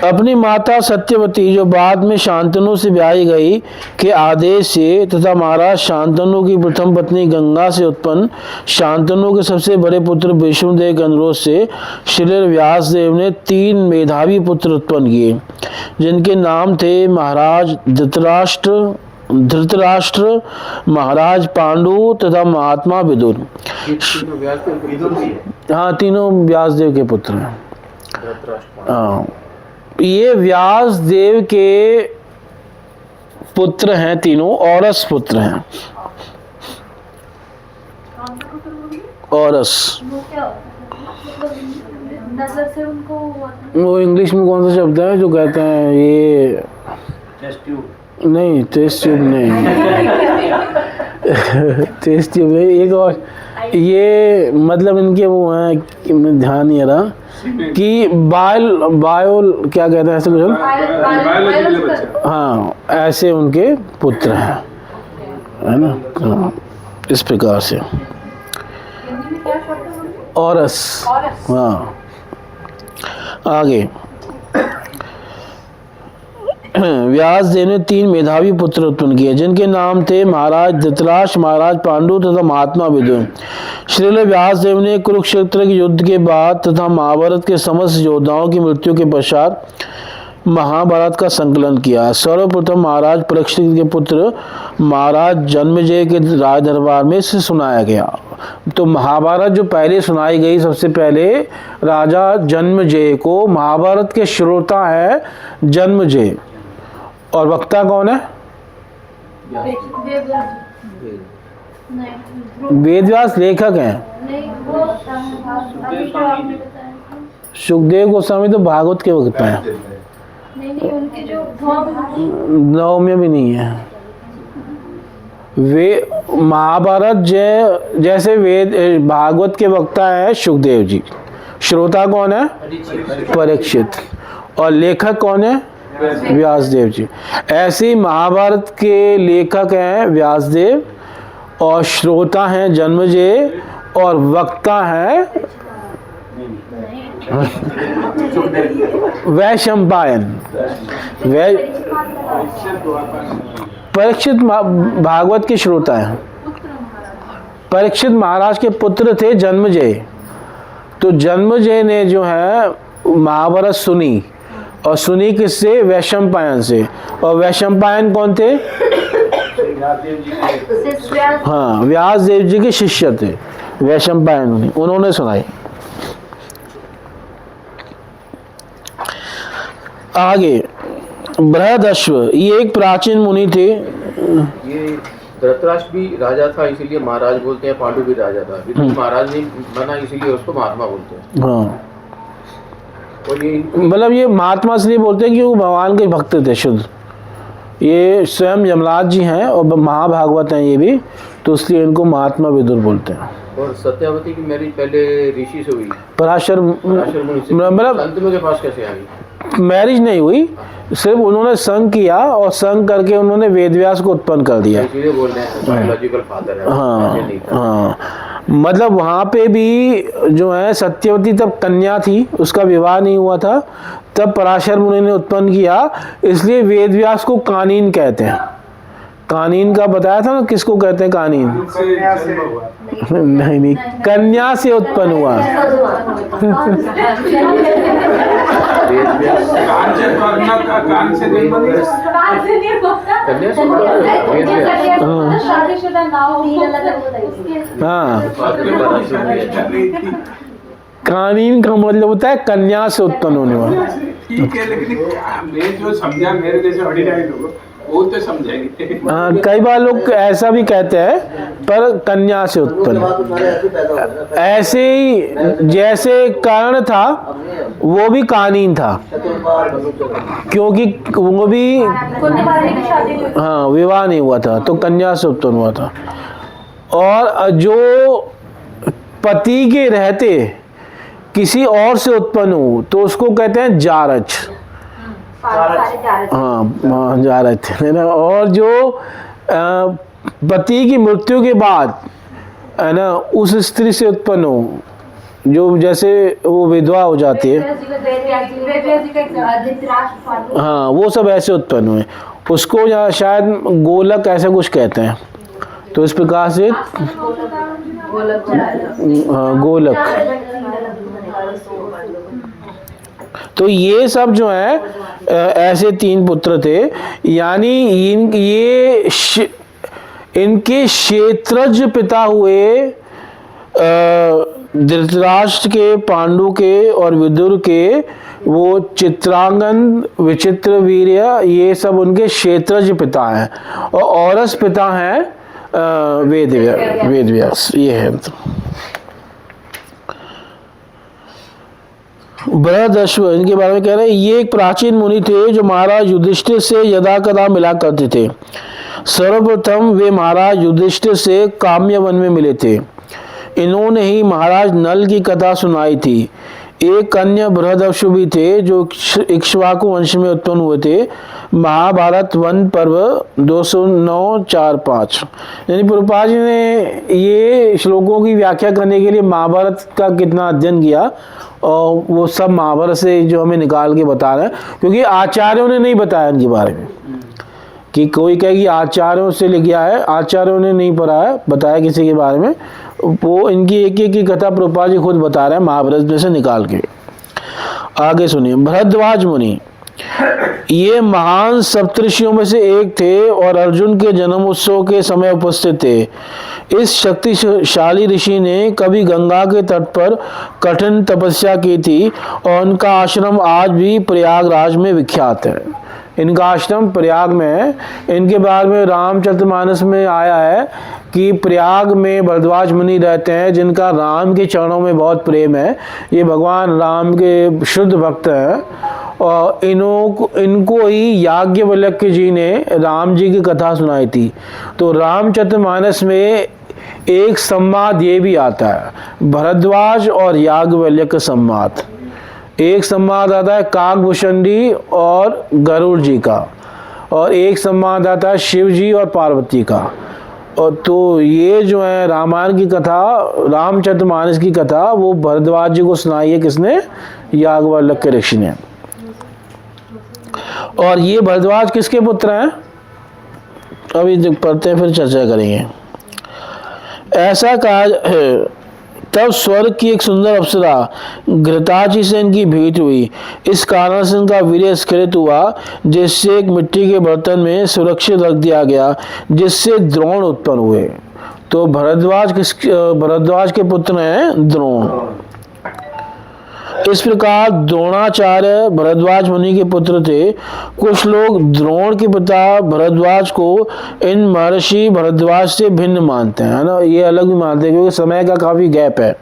अपनी माता सत्यवती जो बाद में शांतनु से ब्याही गई के आदेश से तथा महाराज शांतनु की प्रथम पत्नी गंगा से उत्पन्न शांतनु के सबसे बड़े पुत्र विष्णुदेव के अनुरोध से श्री व्यासदेव ने 3 मेधावी पुत्र उत्पन्न किए जिनके नाम थे महाराज धृतराष्ट्र, महाराज पांडु तथा महात्मा विदुर। हाँ तीनों व्यासदेव के पुत्र हैं। हाँ ये व्यासदेव के पुत्र हैं, तीनों औरस पुत्र हैं। औरस वो क्या होता है? मतलब नजर से उनको वो इंग्लिश में कौन सा शब्द है जो कहते हैं ये नहीं टेस्ट ट्यूब नहीं टेस्ट ट्यूब नहीं, एक और ये मतलब इनके वो हैं कि मैं ध्यान नहीं आ रहा कि बायो क्या कहते हैं ऐसे कुछ। हाँ ऐसे उनके पुत्र हैं है ना। हाँ, इस प्रकार से हिंदी में क्या शब्द है बोलिए? औरस। औरस। हाँ आगे व्यासदेव ने 3 मेधावी पुत्र उत्पन्न किए जिनके नाम थे महाराज धृतराष्ट्र, महाराज पांडु तथा महात्मा विदुर। श्रील व्यासदेव ने कुरुक्षेत्र के युद्ध के बाद तथा महाभारत के समस्त योद्धाओं की मृत्यु के पश्चात महाभारत का संकलन किया। सर्वप्रथम महाराज परीक्षित के पुत्र महाराज जन्मेजय के राज दरबार में से सुनाया गया। तो महाभारत जो पहले सुनाई गई सबसे पहले राजा जन्मेजय को। महाभारत के श्रोता है जन्मेजय और वक्ता कौन है? वेदव्यास लेखक हैं। नहीं वो अभी जो आपने बताया था। सुखदेव गोस्वामी तो भागवत के वक्ता हैं। नहीं उनके जो नौ में भी नहीं है। वे महाभारत जैसे वेद भागवत के वक्ता है सुखदेव जी। श्रोता कौन है? परीक्षित। और लेखक कौन है? व्यासदेव जी। ऐसे ही महाभारत के लेखक हैं व्यासदेव और श्रोता हैं जन्मेजय और वक्ता है वैशंपायन। परीक्षित भागवत के श्रोता हैं। परीक्षित महाराज के पुत्र थे जन्मेजय। तो जन्मेजय ने जो है महाभारत सुनी और सुनी किससे? वैशंपायन से। और वैशंपायन कौन थे? हाँ व्यासदेव जी के शिष्य थे वैशंपायन। उन्होंने सुनाई। आगे बृहदश्व ये एक प्राचीन मुनि थे। ये धृतराष्ट्र भी राजा था इसीलिए महाराज बोलते हैं, पांडु भी राजा था। विदुर महाराज ने माना इसीलिए उसको महात्मा बोलते हैं। हाँ और ये मतलब ये महात्मा इसलिए बोलते हैं कि वो भगवान के भक्त थे शुद्ध। ये स्वयं यमराज जी हैं और महाभागवत हैं ये भी, तो इसलिए इनको महात्मा विदुर बोलते हैं। और सत्यावती की मैरिज पहले ऋषि से हुई। पराशर पराशर मुनि से। मतलब शांतनु के पास कैसे आ गई? मैरिज नहीं हुई, सिर्फ उन्होंने संग किया और संग करके उन्होंने वेदव्यास को उत्पन्न कर दिया। इसीलिए बोल रहे हैं बायोलॉजिकल फादर है। हाँ हाँ, मतलब वहाँ पे भी जो है सत्यवती तब कन्या थी, उसका विवाह नहीं हुआ था, तब पराशर मुनि ने उत्पन्न किया, इसलिए वेदव्यास को कानीन कहते हैं। कानीन का बताया था ना, किसको कहते हैं कानीन? नहीं, कन्या से उत्पन्न हुआ। कान से नहीं बनी। कन्या से वेदव्यास। शादीशुदा ना हो, उसके हाँ, नहीं थी। कानीन का मतलब होता है कन्या से उत्पन्न होने वाला। ठीक है, लेकिन मैं जो समझा, मेरे जैसे ऑर्डिनरी लोग वो तो समझेंगे। हाँ, कई बार लोग ऐसा भी कहते हैं, पर कन्या से उत्पन्न। ऐसे ही जैसे कर्ण था वो भी कानीन था, क्योंकि वो भी हाँ विवाह नहीं हुआ था, तो कन्या से उत्पन्न हुआ था। और जो पति के रहते किसी और से उत्पन्न हो तो उसको कहते हैं जारज। हाँ जारज है ना। और जो पति की मृत्यु के बाद है ना उस स्त्री से उत्पन्न हो, जो जैसे वो विधवा हो जाती है, हाँ वो सब ऐसे उत्पन्न हुए, उसको या शायद गोलक ऐसा कुछ कहते हैं। तो इस प्रकार से हाँ गोलक। तो ये सब जो है ऐसे 3 पुत्र थे, यानी इनके क्षेत्रज पिता हुए धृतराष्ट्र के, पांडु के और विदुर के, वो चित्रांगन, विचित्रवीर्य, ये सब उनके क्षेत्रज पिता हैं। और औरस पिता हैं वेदव्यास। ये है बृहदश्व, इनके बारे में कह रहे हैं ये एक प्राचीन मुनि थे जो महाराज युधिष्ठिर से यदा कदा मिला करते थे। सर्वप्रथम वे महाराज युधिष्ठिर से काम्य वन में मिले थे। इन्होंने ही महाराज नल की कथा सुनाई थी। एक अन्य बृहदश्व भी थे जो इक्ष्वाकु वंश में उत्पन्न हुए थे। महाभारत वन पर्व 209-4-5। यानी प्रभुपाद जी ने ये श्लोकों की व्याख्या करने के लिए महाभारत का कितना अध्ययन किया, और वो सब महाभारत से जो हमें निकाल के बता रहे हैं, क्योंकि आचार्यों ने नहीं बताया इनके बारे में। कि कोई कहे कि आचार्यों से लिख गया है, आचार्यों ने नहीं पढ़ा है, बताया किसी के बारे में, वो इनकी एक एक की कथा प्रभुपाद जी खुद बता रहे हैं महाभारत में से निकाल के। आगे सुनिए। भरद्वाज मुनि ये महान सप्तऋषियों में से एक थे और अर्जुन के जन्म उत्सव के समय उपस्थित थे। इस शक्तिशाली ऋषि ने कभी गंगा के तट पर कठिन तपस्या की थी और उनका आश्रम आज भी प्रयागराज में विख्यात है। इनका आश्रम प्रयाग में है। इनके बारे में रामचरितमानस में आया है कि प्रयाग में भरद्वाज मुनि रहते हैं जिनका राम के चरणों में बहुत प्रेम है। ये भगवान राम के शुद्ध भक्त हैं और इनको ही याज्ञवल्क्य जी ने राम जी की कथा सुनाई थी। तो रामचरितमानस में एक संवाद ये भी आता है, भरद्वाज और याज्ञवल्क्य संवाद। एक संवाद आता है काकभूषणी और गरुड़ जी का, और एक संवाद आता है शिव जी और पार्वती का। और तो ये जो है रामायण की कथा, रामचरितमानस की कथा, वो भरद्वाज जी को सुनाई है किसने? याज्ञवल्क्य ऋषि ने। और ये भरद्वाज किसके पुत्र हैं? अभी पढ़ते हैं फिर चर्चा करेंगे। ऐसा कहा है, तब स्वर्ग की एक सुंदर अप्सरा घृताची से इनकी भेंट हुई। इस कारण से इनका वीर्य स्खलित हुआ, जिससे एक मिट्टी के बर्तन में सुरक्षित रख दिया गया, जिससे द्रोण उत्पन्न हुए। तो भरद्वाज के पुत्र हैं द्रोण। इस प्रकार द्रोणाचार्य भरद्वाज मुनि के पुत्र थे। कुछ लोग द्रोण के पिता भरद्वाज को इन महर्षि भरद्वाज से भिन्न मानते हैं, है ना, ये अलग भी मानते हैं क्योंकि समय का काफी गैप है।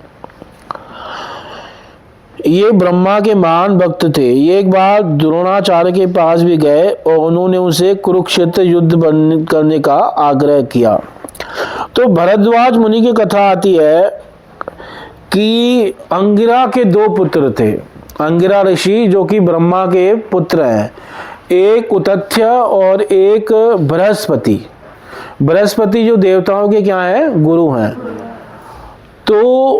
ये ब्रह्मा के महान भक्त थे। ये एक बार द्रोणाचार्य के पास भी गए और उन्होंने उनसे कुरुक्षेत्र युद्ध करने का आग्रह किया। तो भरद्वाज मुनि की कथा आती है कि अंगिरा के 2 पुत्र थे। अंगिरा ऋषि जो कि ब्रह्मा के पुत्र हैं, एक उतथ्य और एक बृहस्पति। बृहस्पति जो देवताओं के क्या है, गुरु हैं। तो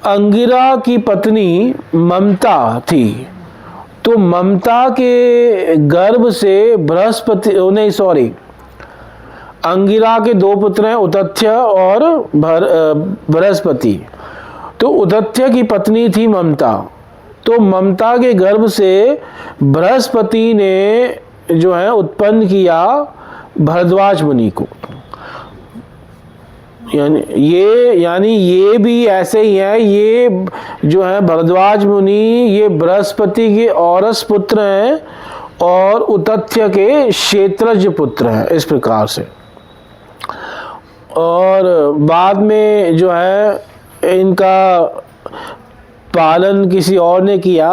अंगिरा की पत्नी ममता थी, तो ममता के गर्भ से बृहस्पति, नहीं सॉरी, अंगिरा के दो पुत्र हैं, उतथ्य और बृहस्पति। तो उतथ्य की पत्नी थी ममता, तो ममता के गर्भ से बृहस्पति ने जो है उत्पन्न किया भरद्वाज मुनि को। यानी ये भी ऐसे ही है, ये जो है भरद्वाज मुनि ये बृहस्पति के औरस पुत्र हैं और उतथ्य के क्षेत्रज पुत्र हैं, इस प्रकार से। और बाद में जो है इनका पालन किसी और ने किया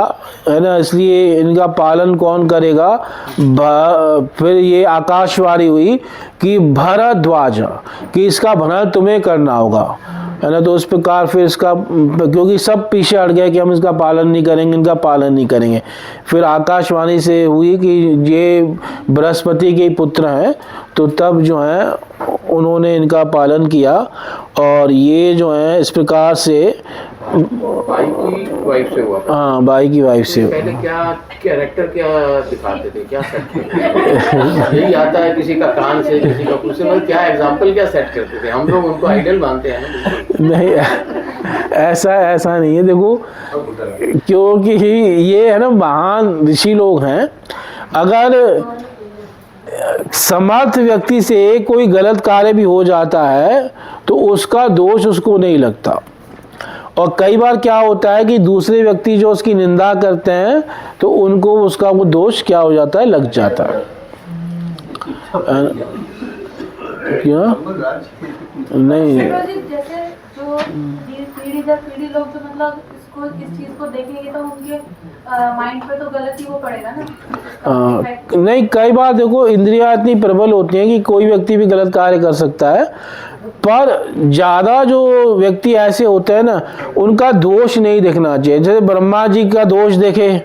है ना, इसलिए इनका पालन कौन करेगा। फिर ये आकाशवाणी हुई कि भरद्वाज, कि इसका भरण तुम्हें करना होगा, है ना। तो उस प्रकार फिर इसका, क्योंकि सब पीछे हट गए कि हम इसका पालन नहीं करेंगे, इनका पालन नहीं करेंगे, फिर आकाशवाणी से हुई कि ये बृहस्पति के पुत्र हैं, तो तब जो है उन्होंने इनका पालन किया। और ये जो है इस प्रकार से भाई की वाइफ से हुआ। हाँ, भाई की वाइफ से। पहले क्या कैरेक्टर क्या दिखाते थे, क्या सेट करते थे? यही आता है किसी का कान से, किसी का कुछ से, मतलब क्या एग्जाम्पल क्या सेट करते थे? हम लोग उनको आइडल मानते हैं ना। नहीं, ऐसा नहीं है। देखो, क्योंकि ये है ना, महान ऋषि लोग हैं। अगर समर्थ व्यक्ति से कोई गलत कार्य भी हो जाता है तो उसका दोष उसको नहीं लगता। और कई बार क्या होता है कि दूसरे व्यक्ति जो उसकी निंदा करते हैं तो उनको उसका वो दोष क्या हो जाता है, लग जाता है। क्या नहीं, जैसे जो पीढ़ी दर पीढ़ी लोग जो मतलब इसको इस चीज को देखेंगे तो उनके माइंड पे तो गलत ही वो पड़ेगा ना। नहीं, कई बार देखो इंद्रियां इतनी प्रबल होती हैं कि कोई व्यक्ति भी गलत कार्य कर सकता है, पर ज़्यादा जो व्यक्ति ऐसे होते हैं ना, उनका दोष नहीं देखना चाहिए। जैसे ब्रह्मा जी का दोष देखे,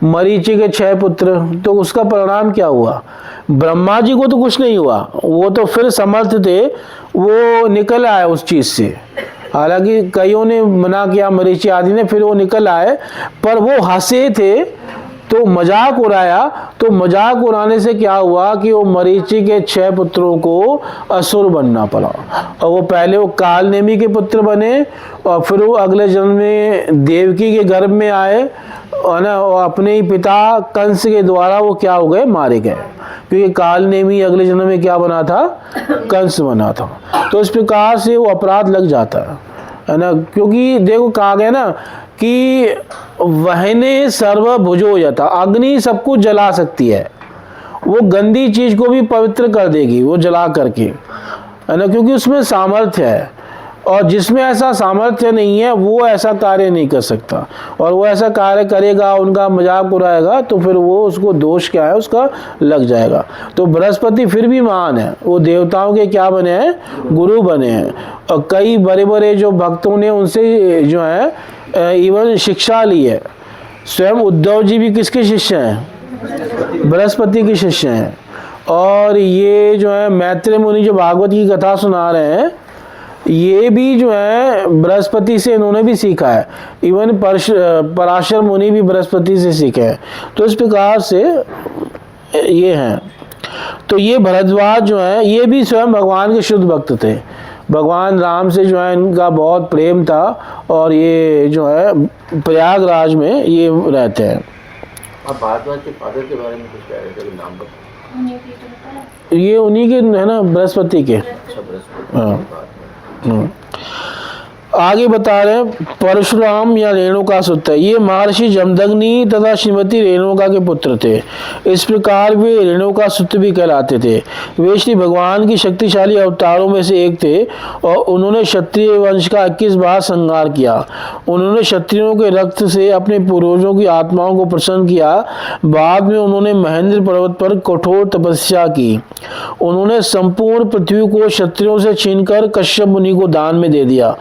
मरीचि के 6 पुत्र, तो उसका परिणाम क्या हुआ? ब्रह्मा जी को तो कुछ नहीं हुआ, वो तो फिर समर्थ थे, वो निकल आए उस चीज़ से। हालांकि कईयों ने मना किया, मरीचि आदि ने, फिर वो निकल आए, पर वो हंसे थे तो मजाक उड़ाया। तो मजाक उड़ाने से क्या हुआ कि वो मरीचि के 6 पुत्रों को असुर बनना पड़ा। और वो पहले वो कालनेमी के पुत्र बने, और फिर वो अगले जन्म में देवकी के गर्भ में आए, और ना अपने ही पिता कंस के द्वारा वो क्या हो गए, मारे गए। क्योंकि कालनेमी अगले जन्म में क्या बना था, कंस बना था। तो इस प्रकार से वो अपराध लग जाता है ना। क्योंकि देखो कहा गया ना कि वहने सर्वभुजो यथा, अग्नि सब कुछ जला सकती है, वो गंदी चीज को भी पवित्र कर देगी वो जला करके, है ना। क्योंकि उसमें सामर्थ्य है, और जिसमें ऐसा सामर्थ्य नहीं है वो ऐसा कार्य नहीं कर सकता। और वो ऐसा कार्य करेगा, उनका मजाक उड़ाएगा, तो फिर वो उसको दोष क्या है उसका लग जाएगा। तो बृहस्पति फिर भी महान है, वो देवताओं के क्या बने हैं, गुरु बने हैं। और कई बड़े बड़े जो भक्तों ने उनसे जो है इवन शिक्षा ली है। स्वयं उद्धव जी भी किसके शिष्य हैं, बृहस्पति के शिष्य हैं। और ये जो है मैत्रेय मुनि जो भागवत की कथा सुना रहे हैं, ये भी जो है बृहस्पति से इन्होंने भी सीखा है। इवन पराशर मुनि भी बृहस्पति से सीखे हैं। तो इस प्रकार से ये हैं। तो ये भरद्वाज जो है ये भी स्वयं भगवान के शुद्ध भक्त थे। भगवान राम से जो है इनका बहुत प्रेम था, और ये जो है प्रयागराज में ये रहते हैं। अब भारद्वाज के फादर के बारे में कुछ कह रहे थे, नाम बताओ। ये उन्हीं के है ना, बृहस्पति के। अच्छा, बृहस्पति। हाँ। आगे बता रहे हैं परशुराम या रेणुका सुत, ये महर्षि जमदग्नि तथा श्रीमती रेणुका के पुत्र थे। इस प्रकार वे रेणुका सुत भी कहलाते थे। वे श्री भगवान की शक्तिशाली अवतारों में से एक थे, और उन्होंने क्षत्रिय वंश का 21 बार संहार किया। उन्होंने क्षत्रियों के रक्त से अपने पूर्वजों की आत्माओं को प्रसन्न किया। बाद में उन्होंने महेंद्र पर्वत पर कठोर तपस्या की। उन्होंने संपूर्ण पृथ्वी को क्षत्रियों से छीनकर कश्यप मुनि को दान में दे दिया।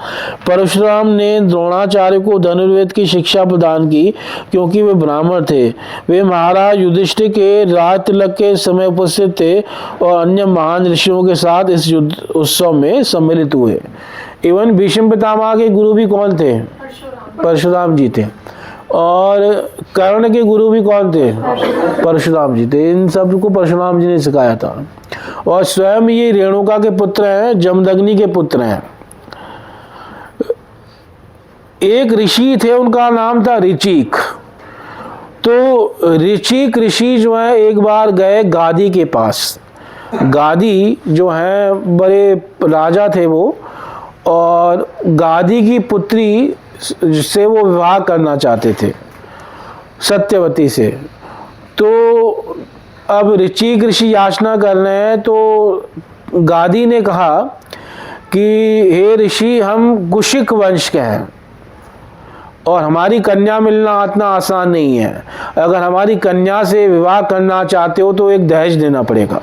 परशुराम ने द्रोणाचार्य को धनुर्वेद की शिक्षा प्रदान की क्योंकि वे ब्राह्मण थे। वे महाराज युधिष्ठिर के राज तिलक के समय उपस्थित थे और अन्य महान ऋषियों के साथ इस युद्ध उत्सव में सम्मिलित हुए। इवन भीष्म पितामह के गुरु भी कौन थे? परशुराम जी थे। और कर्ण के गुरु भी कौन थे? परशुराम जी थे। इन सब को परशुराम जी ने सिखाया था। और स्वयं ये रेणुका के पुत्र हैं, जमदग्नि के पुत्र हैं। एक ऋषि थे, उनका नाम था ऋचिक। तो ऋचिक ऋषि जो है एक बार गए गादी के पास। गादी जो है बड़े राजा थे वो, और गादी की पुत्री से वो विवाह करना चाहते थे, सत्यवती से। तो अब ऋचिक ऋषि याचना कर रहे हैं, तो गादी ने कहा कि हे ऋषि, हम कुशिक वंश के हैं और हमारी कन्या मिलना इतना आसान नहीं है। अगर हमारी कन्या से विवाह करना चाहते हो तो एक दहेज देना पड़ेगा,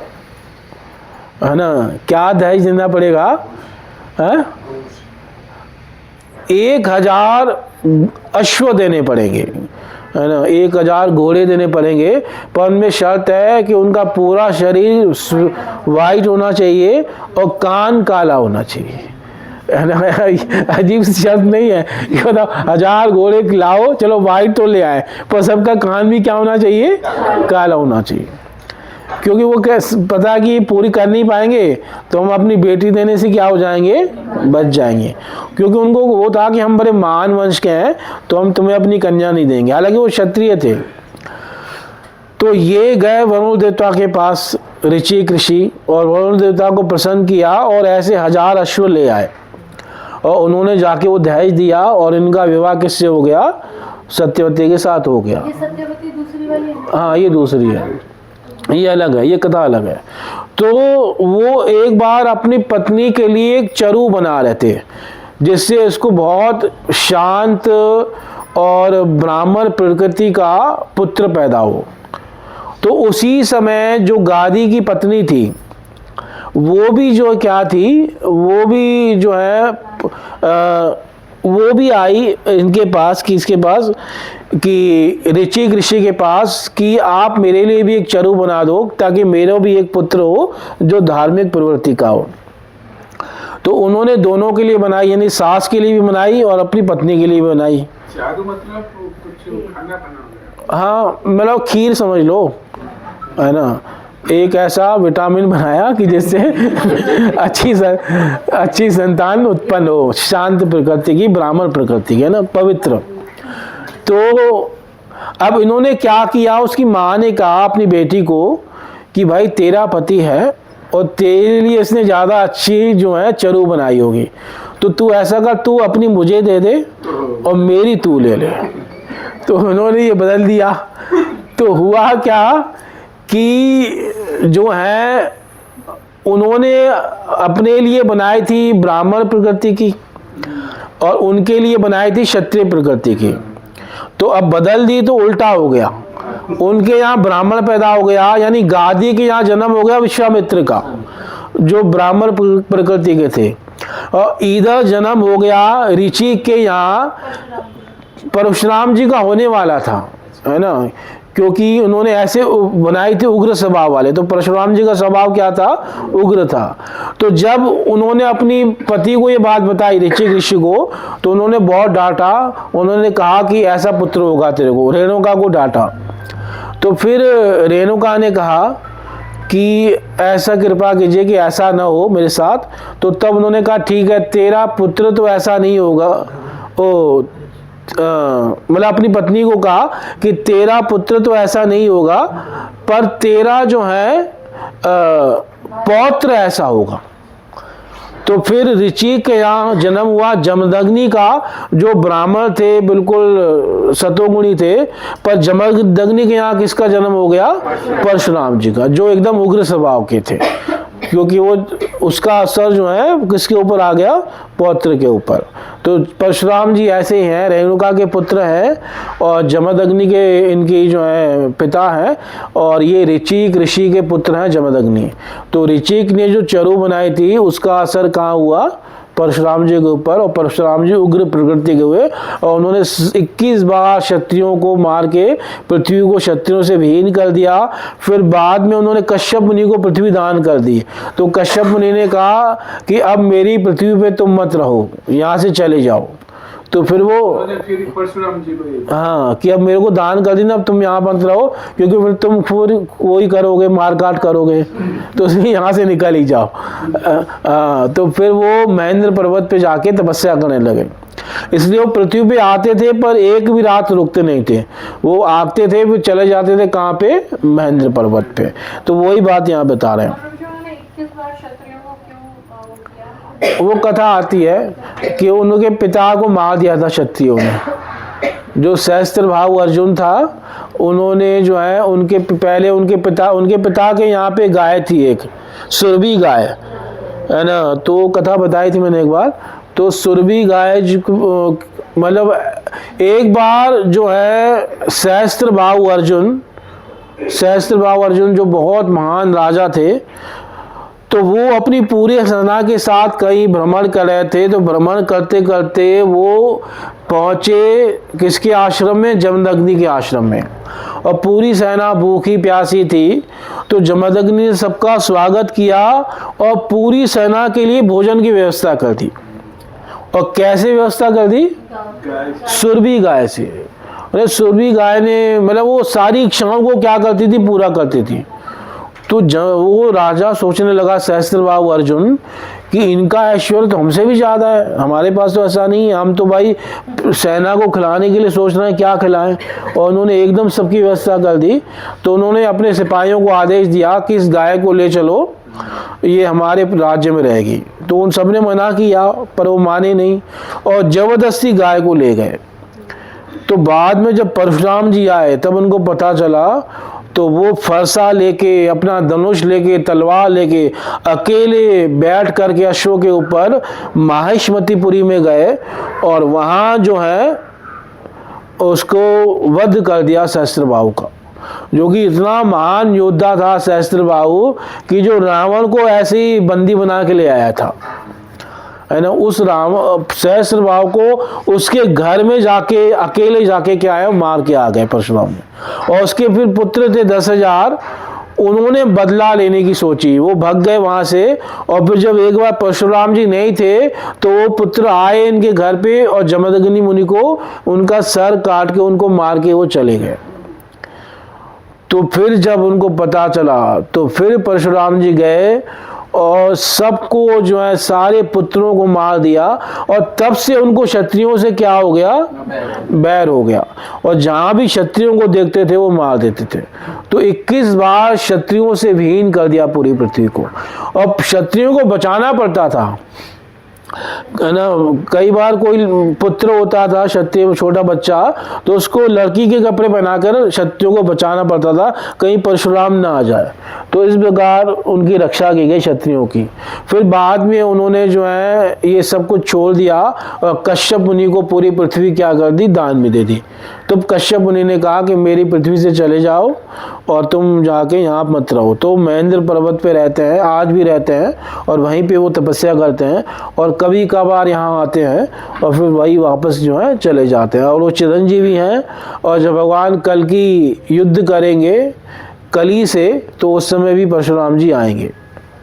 है ना। क्या दहेज देना पड़ेगा? है 1000 अश्व देने पड़ेंगे, है ना। 1000 घोड़े देने पड़ेंगे, पर उनमें शर्त है कि उनका पूरा शरीर वाइट होना चाहिए और कान काला होना चाहिए, है ना। अजीब सी शर्त नहीं है कि मतलब 1000 घोड़े लाओ, चलो वाइट तो ले आए, पर सबका कान भी क्या होना चाहिए? काला होना चाहिए। क्योंकि वो पता है कि पूरी कर नहीं पाएंगे तो हम अपनी बेटी देने से क्या हो जाएंगे? बच जाएंगे। क्योंकि उनको वो था कि हम बड़े महान वंश के हैं तो हम तुम्हें अपनी कन्या नहीं देंगे। हालांकि वो क्षत्रिय थे। तो ये गए वरुण देवता के पास ऋचिक ऋषि, और वरुण देवता को प्रसन्न किया और ऐसे 1000 अश्व ले आए और उन्होंने जाके वो दहेज दिया और इनका विवाह किससे हो गया? सत्यवती के साथ हो गया। ये सत्यवती दूसरी वाली है? हाँ, ये दूसरी है, ये अलग है, ये कथा अलग है। तो वो एक बार अपनी पत्नी के लिए एक चरु बना रहे थे, जिससे इसको बहुत शांत और ब्राह्मण प्रकृति का पुत्र पैदा हो। तो उसी समय जो गादी की पत्नी थी वो भी जो क्या थी, वो भी जो है वो भी आई इनके पास, किसके पास? कि ऋचिक ऋषि के पास, कि आप मेरे लिए भी एक चरु बना दो ताकि मेरा भी एक पुत्र हो जो धार्मिक प्रवृत्ति का हो। तो उन्होंने दोनों के लिए बनाई, यानी सास के लिए भी बनाई और अपनी पत्नी के लिए भी बनाई। चारू मतलब कुछ खाना बना? हाँ, मतलब खीर समझ लो, है ना। एक ऐसा विटामिन बनाया कि जिससे अच्छी संतान उत्पन्न हो, शांत प्रकृति की, ब्राह्मण प्रकृति की, है ना, पवित्र। तो अब इन्होंने क्या किया, उसकी माँ ने कहा अपनी बेटी को कि भाई तेरा पति है और तेरे लिए इसने ज़्यादा अच्छी जो है चरु बनाई होगी, तो तू ऐसा कर, तू अपनी मुझे दे दे और मेरी तू ले ले। तो उन्होंने ये बदल दिया। तो हुआ क्या कि जो है उन्होंने अपने लिए बनाई थी ब्राह्मण प्रकृति की और उनके लिए बनाई थी क्षत्रिय प्रकृति की। तो अब बदल दी तो उल्टा हो गया, उनके यहाँ ब्राह्मण पैदा हो गया, यानी गादी के यहाँ जन्म हो गया विश्वामित्र का, जो ब्राह्मण प्रकृति के थे, और इधर जन्म हो गया ऋचिक के यहाँ परशुराम जी का होने वाला था, है ना। क्योंकि उन्होंने ऐसे बनाई थी उग्र स्वभाव वाले, तो परशुराम जी का स्वभाव क्या था? उग्र था। तो जब उन्होंने अपनी पति को ये बात बताई ऋचिक ऋषि को, तो उन्होंने बहुत डांटा। उन्होंने कहा कि ऐसा पुत्र होगा तेरे को, रेणुका को डांटा। तो फिर रेणुका ने कहा कि ऐसा कृपा कीजिए कि ऐसा ना हो मेरे साथ। तो तब उन्होंने कहा ठीक है, तेरा पुत्र तो ऐसा नहीं होगा। मतलब अपनी पत्नी को कहा कि तेरा पुत्र तो ऐसा नहीं होगा, पर तेरा जो है पौत्र ऐसा होगा। तो फिर ऋचिक के यहाँ जन्म हुआ जमदग्नि का, जो ब्राह्मण थे, बिल्कुल सतोगुणी थे, पर जमदग्नि के यहाँ किसका जन्म हो गया? परशुराम जी का, जो एकदम उग्र स्वभाव के थे। क्योंकि वो उसका असर जो है किसके ऊपर आ गया? पौत्र के ऊपर। तो परशुराम जी ऐसे ही हैं, रेणुका के पुत्र हैं और जमदग्नि के इनकी जो है पिता हैं, और ये ऋचिक ऋषि के पुत्र हैं जमदग्नि। तो ऋचिक ने जो चरु बनाई थी उसका असर कहाँ हुआ? परशुराम जी के ऊपर, और परशुराम जी उग्र प्रकृति के हुए और उन्होंने 21 बार क्षत्रियों को मार के पृथ्वी को क्षत्रियों से विहीन कर दिया। फिर बाद में उन्होंने कश्यप मुनि को पृथ्वी दान कर दी। तो कश्यप मुनि ने कहा कि अब मेरी पृथ्वी पे तुम मत रहो, यहाँ से चले जाओ। तो फिर वो फिर परशुराम जी को हाँ कि अब मेरे को दान कर देना, अब तुम यहाँ मत रहो क्योंकि फिर तुम फिर वही करोगे, मार काट करोगे, तो इसलिए यहाँ से निकल ही जाओ। तो फिर वो महेंद्र पर्वत पे जाके तपस्या करने लगे। इसलिए वो पृथ्वी पे आते थे पर एक भी रात रुकते नहीं थे, वो आते थे फिर चले जाते थे कहाँ पे, महेंद्र पर्वत पे। तो वही बात यहाँ बता रहे हैं। वो कथा आती है कि उनके पिता को मार दिया था क्षत्रियों ने। जो सहस्त्र भाव अर्जुन था, उन्होंने जो है उनके पहले उनके पिता के यहाँ पे गाय थी, एक सुरभि गाय है ना। तो कथा बताई थी मैंने एक बार। तो सुरभि गाय मतलब एक बार जो है सहस्त्र भाव अर्जुन जो बहुत महान राजा थे, तो वो अपनी पूरी सेना के साथ कहीं भ्रमण कर रहे थे। तो भ्रमण करते करते वो पहुँचे किसके आश्रम में, जमदग्नि के आश्रम में, और पूरी सेना भूखी प्यासी थी। तो जमदग्नि ने सबका स्वागत किया और पूरी सेना के लिए भोजन की व्यवस्था कर दी। और कैसे व्यवस्था कर दी, सुरभि गाय से। अरे सुरभि गाय ने मतलब वो सारी इच्छाओं को क्या करती थी, पूरा करती थी। तो वो राजा सोचने लगा सहस्त्रबाहु अर्जुन कि इनका ऐश्वर्य तो हमसे भी ज़्यादा है, हमारे पास तो ऐसा नहीं है, हम तो भाई सेना को खिलाने के लिए सोच रहे हैं क्या खिलाएं। और उन्होंने एकदम सबकी व्यवस्था कर दी। तो उन्होंने अपने सिपाहियों को आदेश दिया कि इस गाय को ले चलो, ये हमारे राज्य में रहेगी। तो उन सब ने मना किया पर वो माने नहीं और ज़बरदस्ती गाय को ले गए। तो बाद में जब परशुराम जी आए तब उनको पता चला, तो वो फरसा लेके, अपना धनुष लेके, तलवार लेके अकेले बैठ करके अश्व के ऊपर माहिष्मतिपुरी में गए और वहाँ जो है उसको वध कर दिया सहस्त्रबाहु का, जो कि इतना महान योद्धा था सहस्त्रबाहु कि जो रावण को ऐसे ही बंदी बना के ले आया था, है ना। उस सहस्त्रबाहु को उसके घर में जाके अकेले जाके क्या है मार के आ गए परशुराम ने। और उसके फिर पुत्र थे 10,000, उन्होंने बदला लेने की सोची, वो भाग गए वहां से। और फिर जब एक बार परशुराम जी नहीं थे तो वो पुत्र आए इनके घर पे और जमदग्नि मुनि को उनका सर काट के उनको मार के वो चले गए। तो फिर जब उनको पता चला तो फिर परशुराम जी गए और सबको जो है सारे पुत्रों को मार दिया। और तब से उनको क्षत्रियों से क्या हो गया, बैर हो गया। और जहां भी क्षत्रियों को देखते थे वो मार देते थे। तो 21 बार क्षत्रियों से विहीन कर दिया पूरी पृथ्वी को। और क्षत्रियों को बचाना पड़ता था, है ना। कई बार कोई पुत्र होता था क्षत्रिय, छोटा बच्चा, तो उसको लड़की के कपड़े पहनाकर क्षत्रियों को बचाना पड़ता था कहीं परशुराम ना आ जाए। तो इस प्रकार उनकी रक्षा की गई क्षत्रियों की। फिर बाद में उन्होंने जो है ये सब कुछ छोड़ दिया और कश्यप मुनि को पूरी पृथ्वी क्या कर दी, दान में दे दी। तो कश्यप मुनि ने कहा कि मेरी पृथ्वी से चले जाओ और तुम जाके यहाँ मत रहो। तो महेंद्र पर्वत पे रहते हैं, आज भी रहते हैं और वहीं पे वो तपस्या करते हैं और कभी कभार यहाँ आते हैं और फिर वही वापस जो है चले जाते हैं। और वो चिरंजीवी हैं और जब भगवान कल की युद्ध करेंगे कली से तो उस समय भी परशुराम जी आएंगे।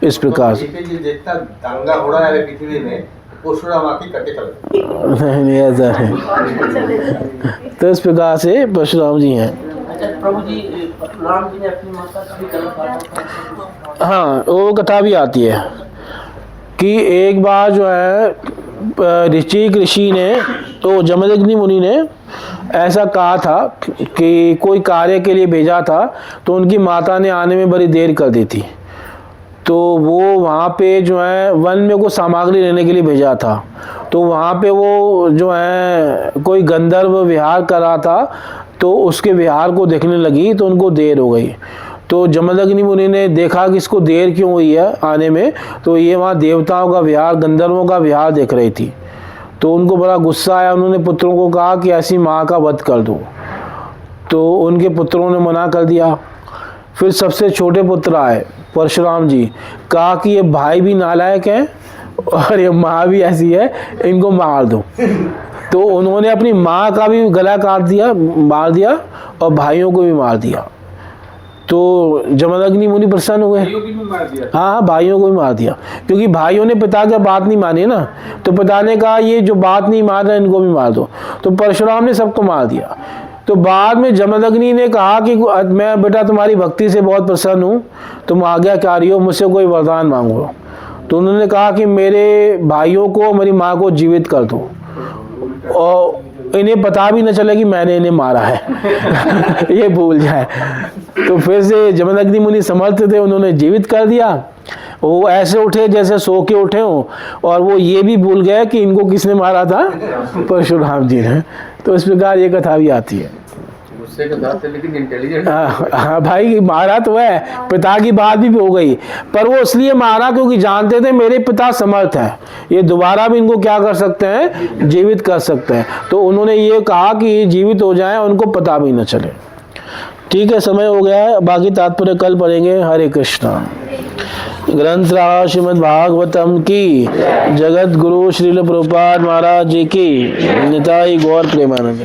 इस प्रकार से जितना दंगा हो रहा है पृथ्वी में, परशुराम आके कटे चले नहीं ऐसा है। तो इस प्रकार से परशुराम जी हैं। प्रभु जी, परशुराम जी ने अपनी माता का भी कर्म काटा। हाँ, वो कथा भी आती है कि एक बार जो है ऋषि ने तो जमदग्नि मुनि ने ऐसा कहा था कि कोई कार्य के लिए भेजा था तो उनकी माता ने आने में बड़ी देर कर दी थी। तो वो वहाँ पे जो है वन में को सामग्री लेने के लिए भेजा था। तो वहाँ पे वो जो है कोई गंधर्व विहार कर रहा था, तो उसके विहार को देखने लगी तो उनको देर हो गई। तो जमदग्नि मुनि ने देखा कि इसको देर क्यों हुई है आने में, तो ये वहाँ देवताओं का विहार, गंधर्वों का विहार देख रही थी। तो उनको बड़ा गुस्सा आया, उन्होंने पुत्रों को कहा कि ऐसी माँ का वध कर दो। तो उनके पुत्रों ने मना कर दिया। फिर सबसे छोटे पुत्र आए परशुराम जी, कहा कि ये भाई भी नालायक हैं और ये माँ भी ऐसी है, इनको मार दो। तो उन्होंने अपनी माँ का भी गला काट दिया, मार दिया, और भाइयों को भी मार दिया। तो जमदग्नि मुनि प्रसन्न हुए। भाइयों की भी मार दिया। हाँ, भाइयों को भी मार दिया, क्योंकि भाइयों ने पिता की बात नहीं मानी ना, तो पिता ने कहा ये जो बात नहीं मान रहे इनको भी मार दो। तो परशुराम ने सबको मार दिया। तो बाद में जमदग्नि ने कहा कि मैं बेटा तुम्हारी भक्ति से बहुत प्रसन्न हूँ, तुम आज्ञाकारी हो, मुझसे कोई वरदान मांगो। तो उन्होंने कहा कि मेरे भाइयों को, मेरी माँ को जीवित कर दो, और इन्हें पता भी न चले कि मैंने इन्हें मारा है। ये भूल जाए। तो फिर से जमदग्नि मुनि समर्थ थे, उन्होंने जीवित कर दिया। वो ऐसे उठे जैसे सो के उठे हों, और वो ये भी भूल गए कि इनको किसने मारा था, परशुराम जी ने। तो इस प्रकार ये कथा भी आती है। गुस्से के साथ थे लेकिन इंटेलिजेंट। हाँ भाई, मारा तो है, पिता की बात भी हो गई, पर वो इसलिए मारा क्योंकि जानते थे मेरे पिता समर्थ हैं, ये दोबारा भी इनको क्या कर सकते हैं, जीवित कर सकते हैं। तो उन्होंने ये कहा कि जीवित हो जाएं, उनको पता भी न चले। ठीक है, समय हो गया है, बाकी तात्पर्य कल पढ़ेंगे। हरे कृष्णा। ग्रंथ रहा श्रीमद् भागवतम की, जगत गुरु श्रील प्रभुपाद महाराज जी की, निताई गौर प्रेमानंद।